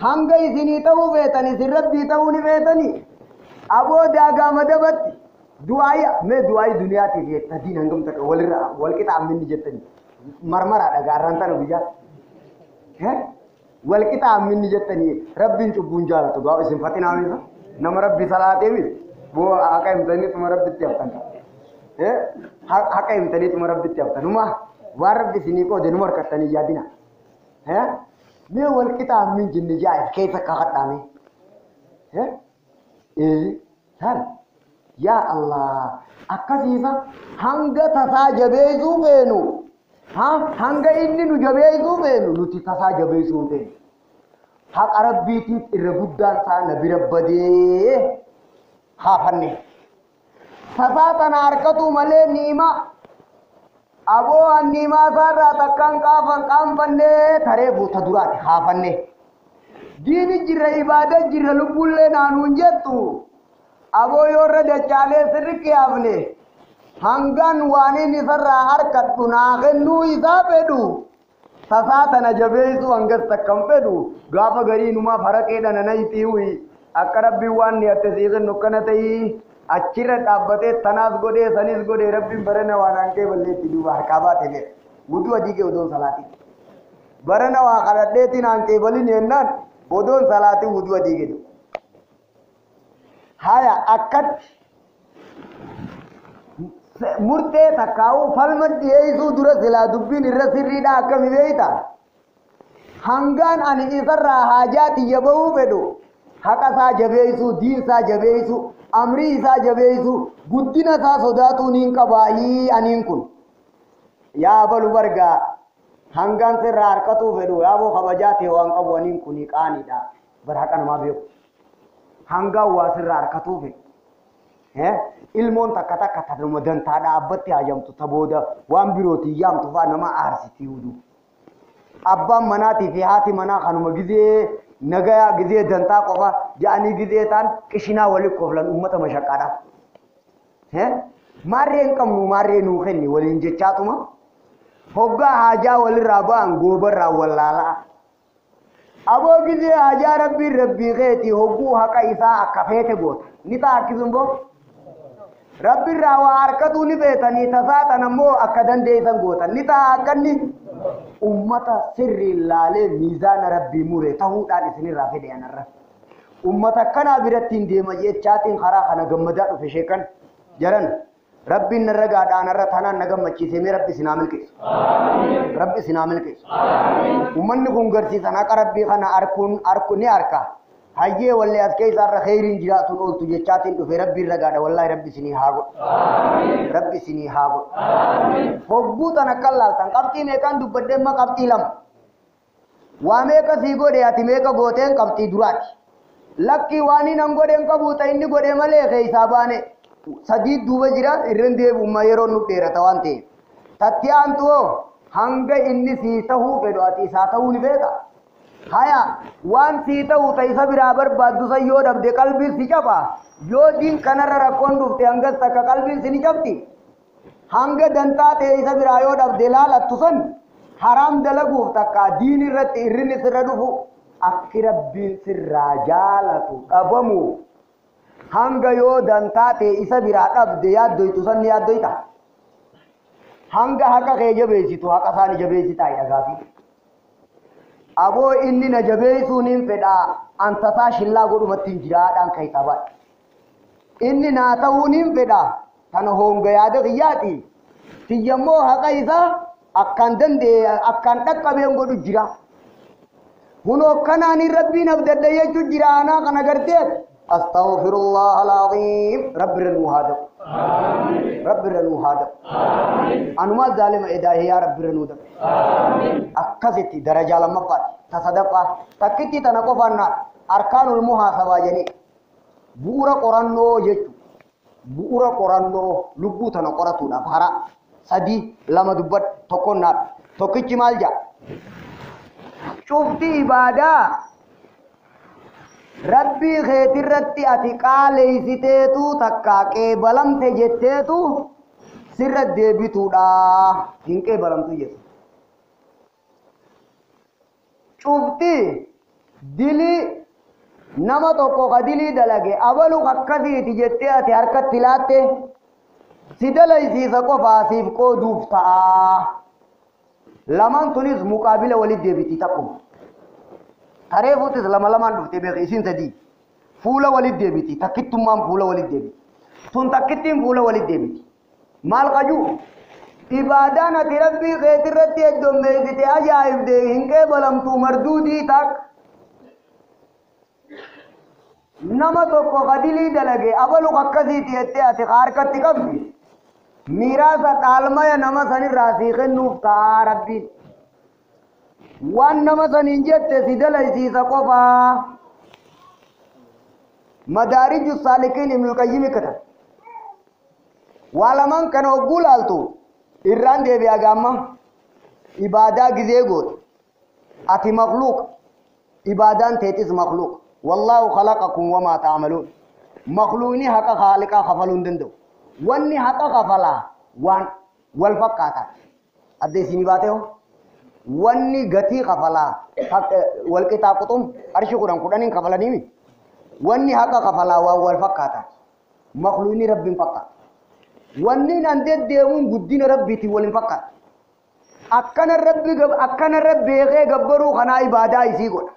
hanga isinii ta'uu feetan isin rabbii ta'uu ni feetanii aboo daagaa madabatti du'aayi duniyaatiif jettadiin hangam takka wal qixa amminni jettanii marmaraadha gaarraan tana guyyaa wal qixa amminni jettanii rabbiin cubbuun jaalatu gaafa isin fatinaamisa nama rabbi salaatee miti boo haqa himtaniituma rabbitti haftan haqa himtaniituma rabbitti haftanuma waan rabbi isinii qoode numa harkattanii yaadina mee wal qixa ammin jinni jaa'if keessa kakadhaame hal ya Allah akkasiisa hanga tasaa jabeessuu feenu hanga inni nu jabeessuu feenu nuti tasaa jabeessuu feenu haqa rabbiitiif irra guddaan isaa na bira badee haafanne tasaa tana harkatu malee niima aboo niimaa isaarraa takkaan qaanfannee taree buuta duraati haafanne diini jirra ibaada jirra lubbuullee naanuun jettu aboo yoorra dachaalee sirriitti yaafne hangan waaniin isarraa harkadhu naa kennuu isaa fedhu tasaa tana jabeessu hangas takkan fedhu gaafa gariinumaaf haraqeedha nana itiiwi akka rabbiin waan ni atte siiqinnu akkana ta'ii achirra dhaabbatee tanaas godhee sanis godhee rabbiin barana waan hankee balleetti duuba harkaa baate fedha wudu adii kee odoon salaatii barana waa kadhadheetiin hankee balin yennaan odoon salaatii wudu adii kee haya akkat murtee takkaa'u falma dhiyeessuu dura silaa dubbiin irra sirriidha akkami beeyta hangaan ani isarraa haajaati yaba'uu fedhu haqa isaa jabeessuu diin isaa jabeessuu amrii isaa jabeessuu guddina isaa sodaatuu niin qabaayii aniin kun yaa balu bargaa hangaan sirraa harkatuu fedhu yaaboo kabajaa ta'e waan qabu aniin kuni qaaniidha bara haqa namaa beeku hangaan waa sirraa harkatuu fedhu ilmoon takka takka tanuma dantaadha abbatti haajamtu tabooda waan birootii yaamtu faa nama aarsiti wudu abbaan manaatii fi haati manaa kanuma gizee nagayaa gizee dantaa qofa ja'anii gizee ta'an qishinaa waliin koflan uummata mashaqqaadha maarreen qabnu maarree nuu kenni waliin jechaatuma hoggaa haajaa walirraa ba'an goobarraa wallaalaa aboo gizee haajaa rabbii keetii hogguu haqa isaa akka feete goota ni ta'a akkisuun boo rabbi irraa waa harkatuu ni beetanii tasaatan ammoo akka dandeessan gootan ni ta'a akkanni ummata sirri laalee miizaana rabbii mure ta'uudhaan isinirraa fedhe anarra ummata kanaa biratti hin deema jechaatiin karaa kana gammadaa dhufe sheekan jaran rabbiin narra gaadhaanarra tanaan na gammachiisee mee rabbi sinaa milkeessu rabbi sinaa milkeessu ummanni kun garsiisan haqa rabbii kana arku ni harka hayyee wallee as keessa irra khayriin jiraatuun ooltu jechaatiin dhufe rabbi irra gaadha wallahi rabbi sinii haa godhu rabbi sinii haa godhu hogguu tan akka laaltan qabxii meeqaan dubbadde amma qabxii lama waa meeqa sii godhe ati meeqa gooteen qabxii duraati lakkii waanii nan godheen qabu ta inni godhe malee keessaa baane sadii duuba jira irreen deebi'ummaa yeroo nu dheerata waan ta'eef tatti aantu hanga inni sii tahuu fedhu ati isaa tahuu ni beeka haya waan sii ta'u ta'isa biraa barbaaddu san yoo dhabde qalbiin si caba yoo diin kanarra rakkoon dhufte hangas takka qalbiin si ni cabdi hanga dantaa ta'e isa biraa yoo dhabde laalattu san haram dalaguuf takka diin irratti irrinni sirra dhufu akki rabbiin sirraa jaalatu dhabamu hanga yoo dantaa ta'e isa biraa dhabde yaaddoytu san ni yaaddoyta hanga haqa kee jabeessitu haqa isaani jabeessitaa dhagaafi aboo inni na jabeessuun hin fedhaa antasaa shillaa godhumatti hin jiraadhaan kee qabaa inni naa ta'uun hin fedhaa kana honga yaada kiyyaati tiyyammoo haqa isaa akkaan danda'e akkaan dhaqqabeen godhu jira hunoo kanaan rabbiin abdadda jechuun jira anaa kana gartee astaghfirullah alazim rabbi ranu hada amin rabbi ranu hada amin anuma zalima idahi ya rabbi ranu da amin akkasiti daraja lamafat tasadaqa takkitti tana qofanna arkanul muhasaba jeni buura qoranno jechu buura qoranno lubbu tana qoratuudha hara sadi lama dubbat tokkonna tokkichi malja cufti ibadah rabbi kheetirratti ati qaaleysiteetu takka qeebalamte jetteetu sirra deebituudha hin qeebalamtu jettu cufti dili nama tokko ka dilii dalage abalu akkasiiti jettee ati harkatti laatte si dalaysiisa qofaasiif qooduuf ta'a lamaan tunis muqaabila walit deebiti takkuma tareefuutis lama lamaan dhufte beeki isin sadii fuula walit deebiti takkittummaan fuula walit deebiti tun takkittiin fuula walit deebiti maal qaju ibaadaan ati rabbii keetirratti heddommeessite ajaa'ibde hin qeebalamtu marduudii tak nama tokko kadilii dalage abalu akkasiiti jettee ati harkatti qabdi miiraasa dhaalmaya nama sanirraa sii kennuuf ta'a rabbiin waan nama saniin jette si dalaysiisa qofaa madaariju saalikiin ibnul qayyim katan waa lamaan kana hogguu laaltu irraan deebi'a gaamma ibaadaa gizee goote ati makluuq ibaadaan teetis makluuq wallahu khalaqakum wamaa ta'maluun makluuqni haqa khaaliqaa kafaluu hin danda'u wanni haqa kafalaa waan wal fakkaata adda isinii baatee wanni gatii kafalaa wal qixaa quxum arshi kudhaniin kafalanii wanni haqa kafalaa waan wal fakkaata makluuqni rabbiin fakkaata wanni nan deddeemuun guddina rabbiitiin waliin fakkaata akkana rabbi beekee gabbaruu kanaa ibaadaa isii godha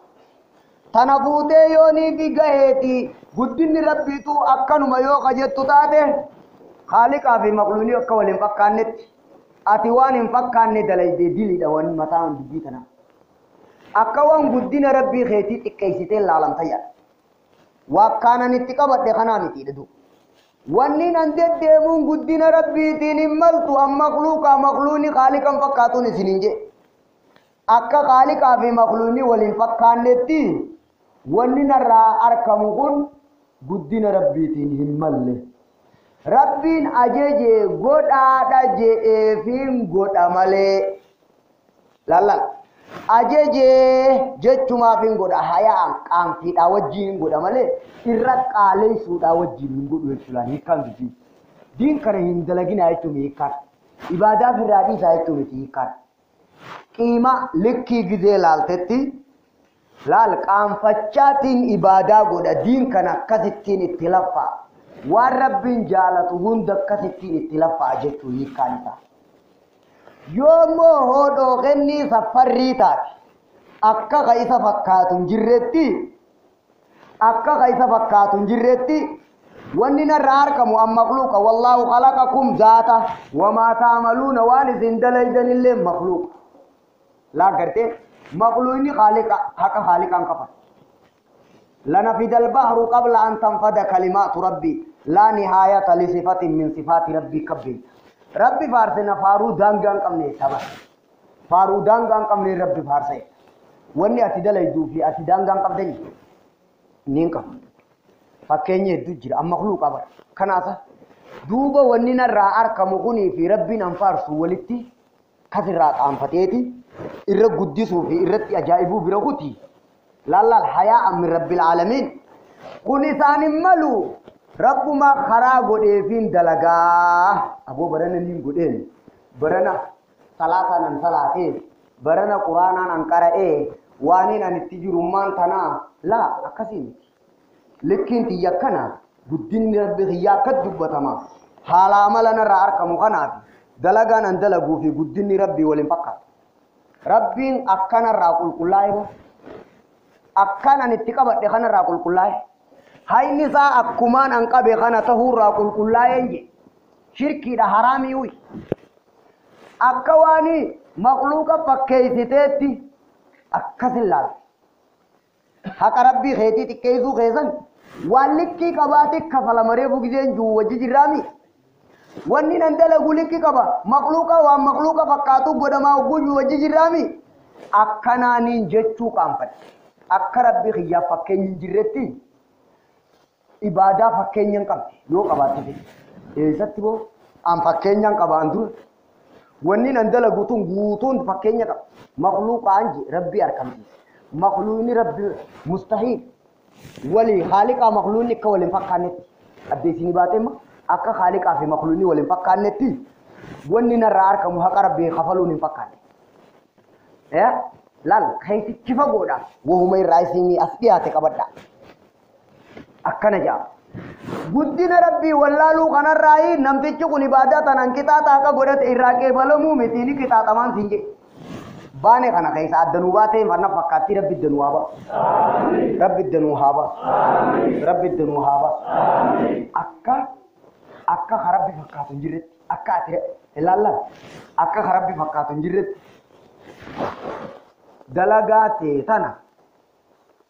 tana fuutee yoonii fi gaheeti guddinni rabbiitu akkanuma yoo qajettu taate haaliqaa fi makluuqni akka waliin fakkaannetti ati waan hin fakkaanne dalayde diliidha waan mataan dubbii kana akka waan guddina rabbii keetii xiqqeessitee laalamta yaa wakkaanan itti qabadhe kanaa miti dhadu wanni nan deddeemuun guddina rabbiitiin hin maltu amma makluuqni haaliqan fakkaatuun isiniin je akka haaliqaa fi makluuqni waliin fakkaannetti wanni narraa arkamu kun guddina rabbiitiin hin malle rabbiin ajeje godhaadha je'eefiin godha malee lallal ajeje jechumaafin godha hayaan qaanfiidhaa wajjiin godha malee irra qaaleessuudhaa wajjiin hin godhu jechuudhaan hiikkaan bisi diin kana hin dalagina jechuun hiikkaan ibaadaa firraa dhiisaa jechuun miti hiikkaan qiima likkii gizee laaltetti laal qaanfachaatiin ibaadaa godha diin kana akkasittiin itti laffaa waan rabbiin jaalatu hunda akkasittiin itti laffaa jechuun hiikkaan isaa yoommoo hodhoo kennii safarrii taate akka ka isa fakkaatu hin jirretti wanni narraa arkamu amma makluuqa wallaahu khalaqakum zaata wamaa ta'maluuna waan isin dalaydanillee makluuqa laa gartee makluuqni haqa haaliqaan kafa لنفد البحر قبل أن تنفد كلمات ربي لا نهاية لصفة من صفات ربي كبير ربي فارسنا فارو دانغان قمني تبا فارو دانغان قمني ربي فارسي واني أتدل يدو في أتدانغان قمدني نينكم فكيني يدو جرى أما مخلوق أبر كناسا دوبا واني نرى أركم غني في ربي ننفارسو ولتي كثير رات أنفتيتي إرى قدسو في إرى أجائبو برغوتي لا الحياء من رب العالمين كن إسان ملو ربما خرا غديفين دلغا ابو برنا نين غدين برنا صلاه نن صلاه برنا قران نن قرأ واني نن تجرمان تنا لا اكسين لكن تيكنا بدين ربي يا كدبتما حال عملنا راركم قنات دلغا نن دلغو في بدين ربي ولم فقط ربي اكنا راقل كلاي اكنا نتقبل دخنا راقل كلاي هاي نساء أكمان أنك بخانة تهورا كل لا ينجي شركي ده حرامي وي أكواني مخلوقة فكيستي أكسلال حق ربي خيتي تكيزو خيزن والكي كباتك كفل مريبو جزين جو وجي جرامي واني نندل غولكي كبا مخلوقة ومخلوقة فكاتو قدما وجو وجي جرامي أكناني جتشو كامفت أك ربي خيا فكين جرتي ibadah fakkeenya qabdi yoo qabaatee eessatti boo an fakkeenya qabaandur wanni nan dalaguutun guutuun fakkeenya qaba makhluuqaan rabbi arkamsiisa makhluuqni rabbi mustahil wali khaliqa makhluuqni akka waliin fakkaannetti addeesini baateema akka khaliqaa fi makhluuqni waliin fakkaannetti wanni narraa arkamu haqa rabbi khafaluun hin fakkaanne lal khaytichi fagoodha wahuma irraa isinii as dhiyaate qabadha akkana jaa guddina rabbii wallaaluu kanarraayi namtichi kun ibaadaa tanan qixaaxaa akka godhate irraa qeebalamuu miti ni qixaaxamaan sinje baane kana keessa addanuu baatee manna fakkaatti rabbi danuu haaba rabbi danuu haaba rabbi danuu haaba akka rabbi fakkaatu hin jirretti akka ati ilaalla akka rabbi fakkaatu hin jirretti dalagaa ta'e tana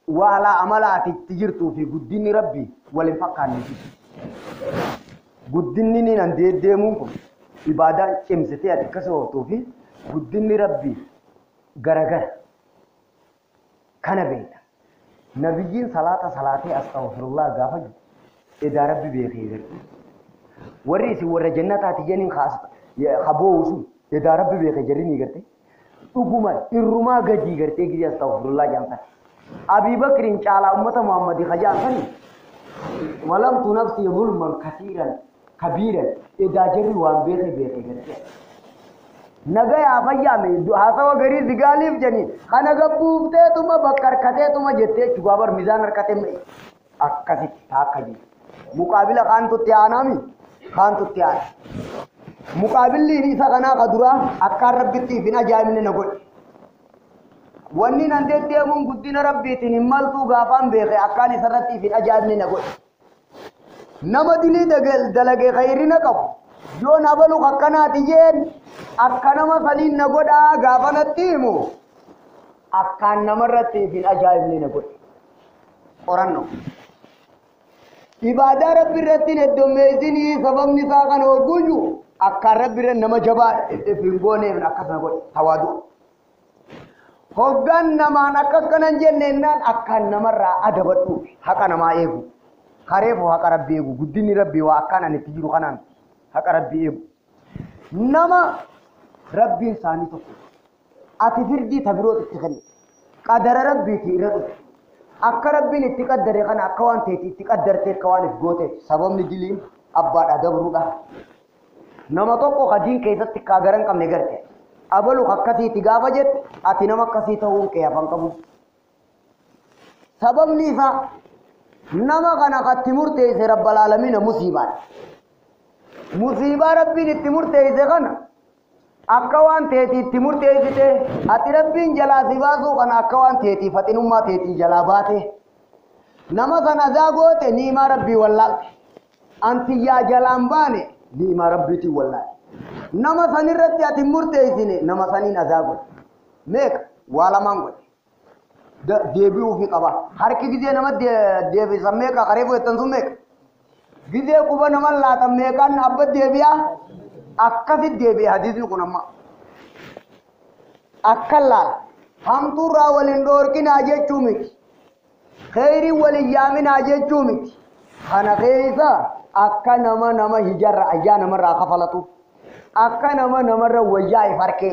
وعلى عملات تجرتو في قدني ربي ولم فكرني قدني نندي ديمونكم إبادة شمستي أتكسو في قدني ربي غرغر كان بيتا نبيين صلاة أستغفر الله غافج إذا ربي بخير ورئيسي ورجنة تجنين خاص خبوسو إذا ربي بخيرني غرتي أقوما إرما غجي غرتي غجي أستغفر الله جامتا أبي بكر على أمة محمد خجالتني ولم تنفسي ظلما كثيرا كبيرا إذا جري وان بيخي غرتي نجايا فيامي هذا وغري زغاليف جني خنا غبوبته ثم بكر كته ثم جته جوابر ميزان ركته مي اكاسي تاكجي مقابل خان تو تيانامي خان تو تيان مقابل لي سغنا قدرا اكار ربتي بنا جامن نغول وني نندت يوم غدين ربيتي نملتو غافان بيخي اكاني سرتي بنا جامن نغول نمدلي دغل دلغي خيرنا كف جو نبلو خكنا تجين أكنا ما سنين نقودا غافنا تيمو أكنا مرتي في الأجائب لي نقول أورانو إبادة ربي رتين الدميزيني سبب نساقنا وقوجو أكنا ربي رن نما جبا فينغوني من أكسنا قول توادو هوغان نما نككنا جننان أكنا مرة أدبتو حقا نما إيغو خريفو حقا ربي إيغو قديني ربي وأكنا نتجيرو خنان حقا ربي إيغو نما ربي إنساني تقول أتفردي تبروت تخلي قدر ربي تيرد أك ربي نتقدر خنا أكوان تيتي تقدر تكوان فجوته سبب نجلين أباد أدبرودا نما تقول خدين كيسة تكاغرن كم نجرته أبلو خكتي تجاوجت أتنما كسي تهون كيا فانكمو سبب نيسا نما خنا كتمور تيسي رب العالمين مصيبة ربي نتمور تيسي خنا أكوان تيتي تمور تيتي أتربين جلا سباسو كنا أكوان تيتي فتنما تيتي جلا باته نما كنا زاغوت نيما ربي والله أنت يا جلامباني نيما ربي تي والله نما سنيرت يا تمور تيتي نما سنين أزاغوت ميك والا مانغو ديبيو في قبا هركي جدي نما ديبي سميك قريبو يتنسو ميك جدي كوبا نما لا تميكان أبد ديبيا أكثر ديبي حديث نكونما أكلا هم تورا ولندور كي ناجي چومي خيري وليامي ناجي چومي خانا خيريسا أكا نما هجر أجا نما راقا فلتو أكا نما روجاي فركي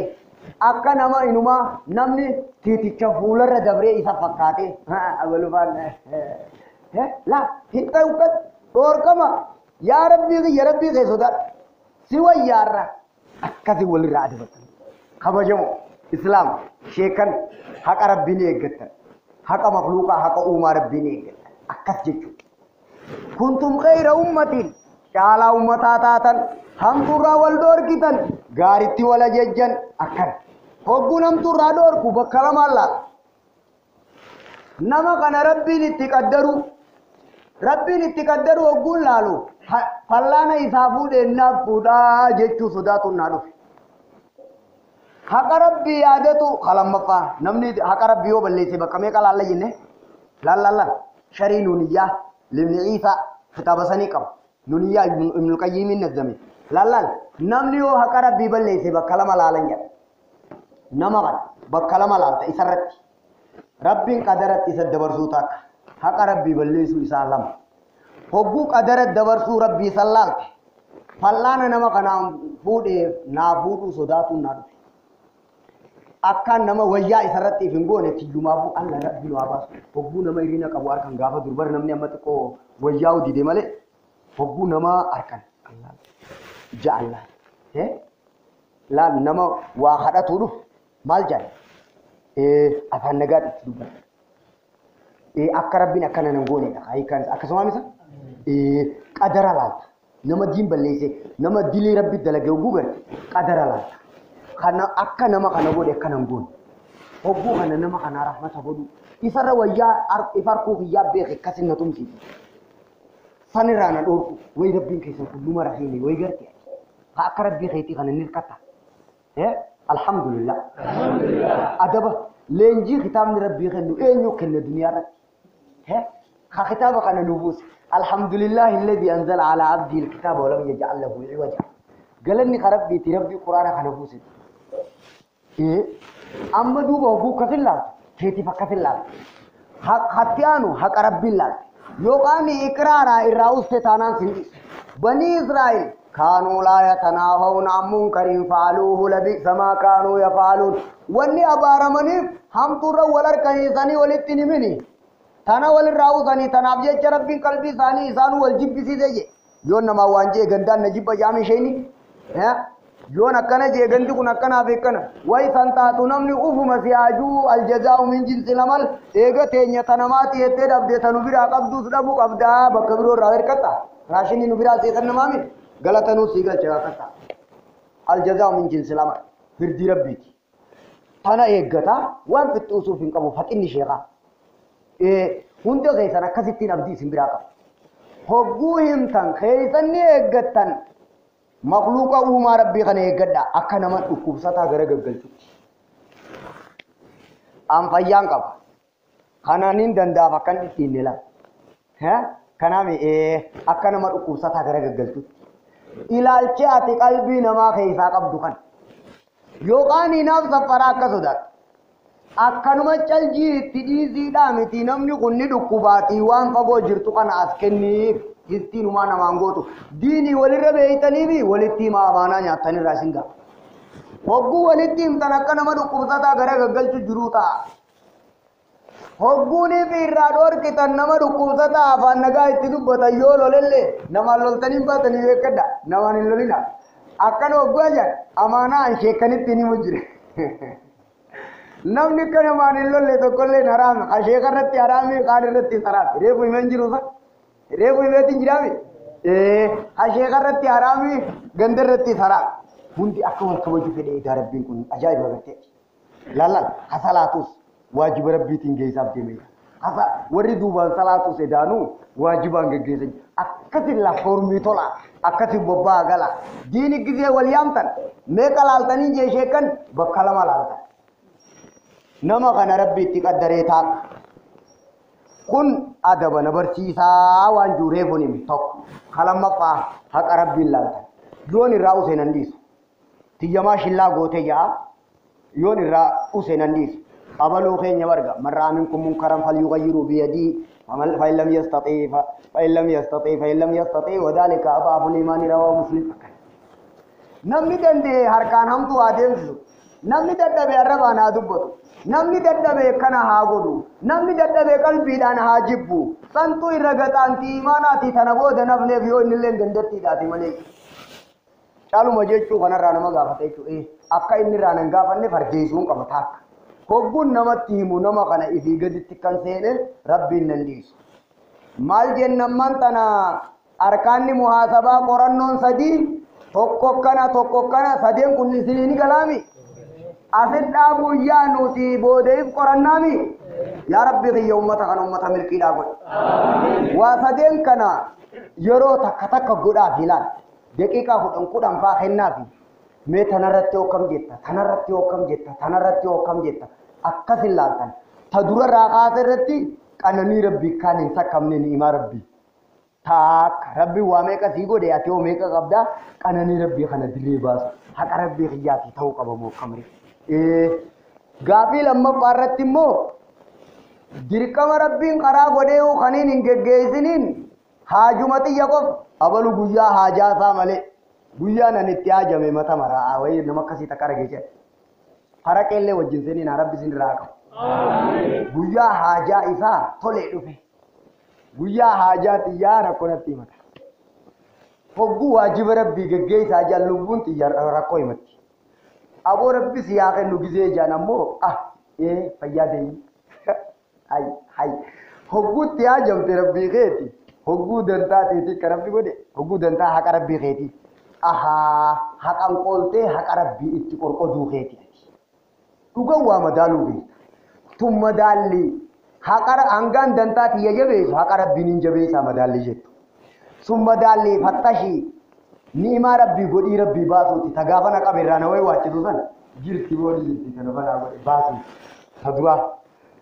أكا نما إنما نمني تيتي چفولر ردبري إسا فقاتي أولو فان لا هتا وقت دوركما يا ربي كي سودا سوى يارا أكثر ولي رعد بطن خبجمو إسلام شيكن حق ربي نيجت حق مخلوقا حق أمة ربي نيجت أكثر جيجو كنتم خير أمة شالا أمتاتاتا هم ترى والدور كتن غارتي ولا ججن أكثر هبون هم ترى دور كبكلام الله نما كان ربي نتقدروا وقول لالو فلانا يسافو دينا فودا جيتو صداتو نادو حق ربي عادتو خلام مفا نمني حق ربي هو بلسي بكمي قال الله جنة لا شري نونية لابن عيسى كتاب سنيكم نونية ابن القيم النزمي لا نمني هو حق ربي بلسي بكلام الله نما قال بكلام الله إسرت ربي قدرت إسدبر سوتاك حق ربي بلسو إسالام هبو قدرت دبرسو ربي سلال فلانا نما كنا فودي نافودو صداتو نادو أكان نما ويا إسرتي فينغوني تيجوما بو الله ربي نواباس هبو نما إرينا كبوار كان غافا دربار نمني أمتكو وياو دي مالي هبو نما أركان الله جاء الله لا نما واحدة تورو مال جاي أفان نجات تدوبا أكرب بين أكان نغوني أي كان أكسمع مثلا قدر الله نما دين بليسه نما دلي ربي دلقه وجوبر قدر الله خنا أكا نما خنا بود أكا نغون هبو خنا نما خنا رحمة بدو إسر ويا إفرقو يا بيخ كسر نتوم سي سنرانا دور وي ربي كيسن كل ما رحيني وي غرتي أكرب بيخيتي خنا نركتا الحمد لله أدب لينجي ختام ربي خنو إنيو كن الدنيا ختابك أنا نبوس الحمد لله الذي أنزل على عبده الكتاب ولم يجعل له عوجا قالني خرب بيتي ربي قرآن خنبوس أما دوبه بوك في الله كيتي فك في الله حتيانو حق رب الله يوقاني إقرارا إراوس تتانان سندي بني إسرائيل كانوا لا يتناهون عن منكر فعلوه لبئس ما كانوا يفعلون واني أبارمني هم ترى ولر كنيساني ولتني مني تنا ولر راو ثاني تنا أبجد ربي قلبي ثاني إنسان والجب بسيطة يون نما وانجي غندان نجيب بجامي شيني يون أكنا جي غندي كن أكنا بيكنا واي سانتا تنامني أوف مسياجو الجزاء من جنس العمل إيغا تينيا تنماتي يتد أبدي تنبيرا قبضو سدبو قبضا بكبرو راوير كتا راشني نبيرا سيسن نمامي غلطانو سيغل چرا كتا الجزاء من جنس العمل फिर दी रब्बी की थाना एक गता वन फिर उसूफ इनका वो फकिन निशेगा हुंदे कैसा ना कसितीन अब्दी सिंबिरा का होगू हिम तंग कैसा ने एक गतन मखलूका उमा रब्बी का ने एक गड्ढा अक्का नमन उकुबसा था घर गगल चुकी आम फयां का खाना नींद दंदा फकन तीन नेला है खाना में अक्का नमन उकुबसा था घर गगल चुकी इलाल्चे आते कल्बी नमा कैसा कब दुकान योगानी नाम सफरा का सुधार अक्कनुमा चल जी तिदी जीदा में तीनम युगुन्नी दुकुबाती वां फगो जिरतु का नास्केनी हिस्ती नुमा नमांगो तो दीनी वलिरबे इतनी भी वलिती मावाना न्यातनी राशिंगा होगु वलिती तनक्कनुमा दुकुबता घरे गगल चु जुरुता होगु ने भी राडोर के तन्नमा दुकुबता अफान नगा इतनी बतायो लोलेले नमालोलतनी बातनी वेकड़ा नवानी लोलिना अक्कन होगु आजा अमाना शेखनी तीनी मुजरे नम निकने माने लोले तो कोले नराम अशेखर रत्ती आरामी काने रत्ती सराब रेपु इमेंजिरू सा रेपु इमेंजिन जिरामी अशेखर रत्ती आरामी गंदर रत्ती सराब हुंदी अक्कन कबजू के दे रब्बी कुन अजायब लगते लाला हसलातुस वाजिब रब्बी तिंगे हिसाब दे में हसा वरी दुबा सलातु से दानु वाजिबां गेगे अक्कति ला फॉर्मिटोला अक्कति बब्बा गला दीनी गिजे वलियाम तन मेकलाल तनी जे शेकन बखलमा Lalta nama kana rabbi tiqaddare taak kun adaba nabarsiisa waan juree bunim tok kalammafa haqa rabbi lalta yoon irraa useenandiisu tiyyamaa shillaa goote yaa yoon irraa useenandiisu abaluu keenya warga marraa minkum munkaran falyughayyiruu biyadii فإن لم يستطيع وذلك أضعف الإيمان رواه مسلم نمني دندي هركان هم تو آدم نمني دندي بيربانا دبتو namni dadhabee kana haa godhu namni dadhabee qalbiidhaan haa jibbu santu irra gaxaantii imaanaati tana booda nafneef yoo inni illee dandattiidhaati malee caaluma jechuu kanarraa nama gaafate jechuudha akka inni irraa nan gaafanne fardeessuun qaba taakka hogguun namatti himu nama kana ifii gaditti kan seene rabbiin nan dhiisu maal jennamman tana arkaanni muhaasabaa qorannoon sadii tokko kana sadeen kun isiniin galaami asidhaa guyyaa nuti boodeef qorannaami yaa rabbi xiyya ummata kana ummata milkiidhaa godhe waa sadeen kana yeroo takka godhaaf ilaal daqiiqaa kudhan faa kennaafi mee tanarratti hokkam jetta akkas ilaaltan ta durarraa kaasa irratti qananii rabbii kaan hin sakkamne ni'imaa rabbii taak rabbi waa meeqa sii godhe ati oo meeqa qabda qananii rabbii kana dilee baasu haqa rabbii xiyyaati ta'uu qabamoo kamri gaafii lammaffaa irratti immoo dirqama rabbiin qaraa godhee kaniin hin geggeessiniin haajuma xiyya qof abalu guyyaa haajaasaa malee guyyaa nan itti haajame mata maraa wayii nama akkasii takka argee haraqeellee wajjin seenin rabbi sin irraa qabu guyyaa haajaa isaa tolee dhufe guyyaa haajaa xiyyaa rakkonatti himata hogguu waajiba rabbii geggeessaa jaan lubbuun xiyyaa rakkoo himatti aboo rabbi siyaa kennu gizee jaan ammoo fayyaa deeyi hay hogguutti haajamte rabbii keeti hogguu dantaa teetii akka rabbi godhe hogguu dantaa haqa rabbii keeti haqan qooltee haqa rabbii itti qorqoduu keeti dhugan waa madaaluu beekta tun madaalli haqara hangaan dantaa tiyya jabeessu haqa rabbiin hin jabeessaa madaalli jettu sun madaalli fattashii ni'imaa rabbii godhii rabbii baasuuti ta gaafa na qabeerraa na wayi waachisu sana jirti boodii jirti kana banaa godhe baasuuti ta duraa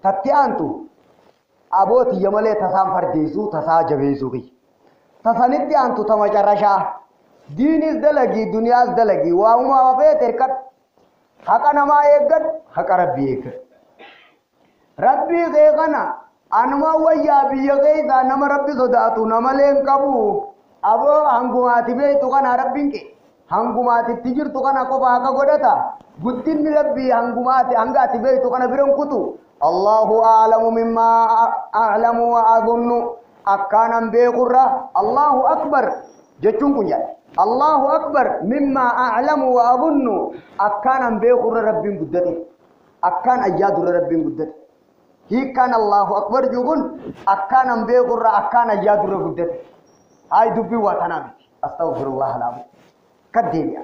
tatti aantu abootiyya malee tasaan fardeessuu tasaa jabeessuu kiyya tasanitti aantu ta macarrashaa diinis dalagii duniyaas dalagii waamumaa wafeet erkad haqa namaa eeggadhu haqa rabbii eeggadhu rabbii kee kana anuma wayyaa biyya keeysaa nama rabbi sodaatu namaleen qabu aboo hangumaati beeytu kana rabbiin kee hangumaatitti jirtu kana qofa haqa godhata guddinni rabbii hangumaati hangaati beeytu kana biran kutu الله أعلم مما أعلم وأظن أكان بيقرة الله أكبر جتون كنيا الله أكبر مما أعلم وأظن أكان بيقرة رب قدته أكان أجاد رب قدته هي كان الله أكبر جون أكان بيقرة أكان أجاد رب قدته هاي دبي واتنامي أستغفر الله العظيم كدينيا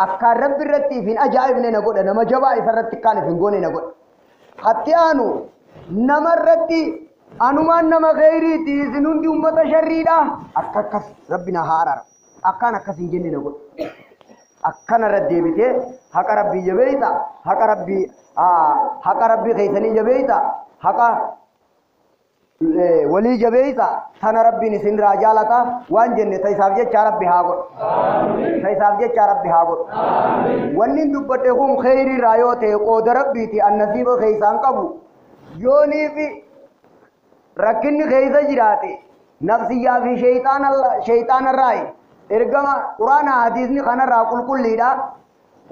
أكان رب الرتيفين أجائبنا نقول أنا ما جبائي فرتي كان في نقولي نقول Hattiyaanu namarratti anumaan nama khayriiti isinundi ummata sharriidha akkas rabbina haarara akkaan akkas hin jenne na godhu akkana raddeebitee haqa rabbii jabeeyta haqa rabbii keeysanii jabeeyta haqa walii jabeeyta tana rabbiin isin irraa jaalata waan jenne ta isaaf jecha rabbi haa godhu wanni dubbadhe kun khayri irraa yoo ta'e qooda rabbiiti annasiiba keeysaan qabu yooniifi rakkinni keeysa jiraate nafsiyyaa fi sheyxaanarraayi ergama quraana hadiisni kanarraa qulqulliidha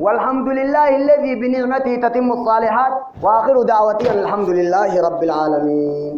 والحمد لله الذي بنعمته تتم الصالحات وآخر دعوتي الحمد لله رب العالمين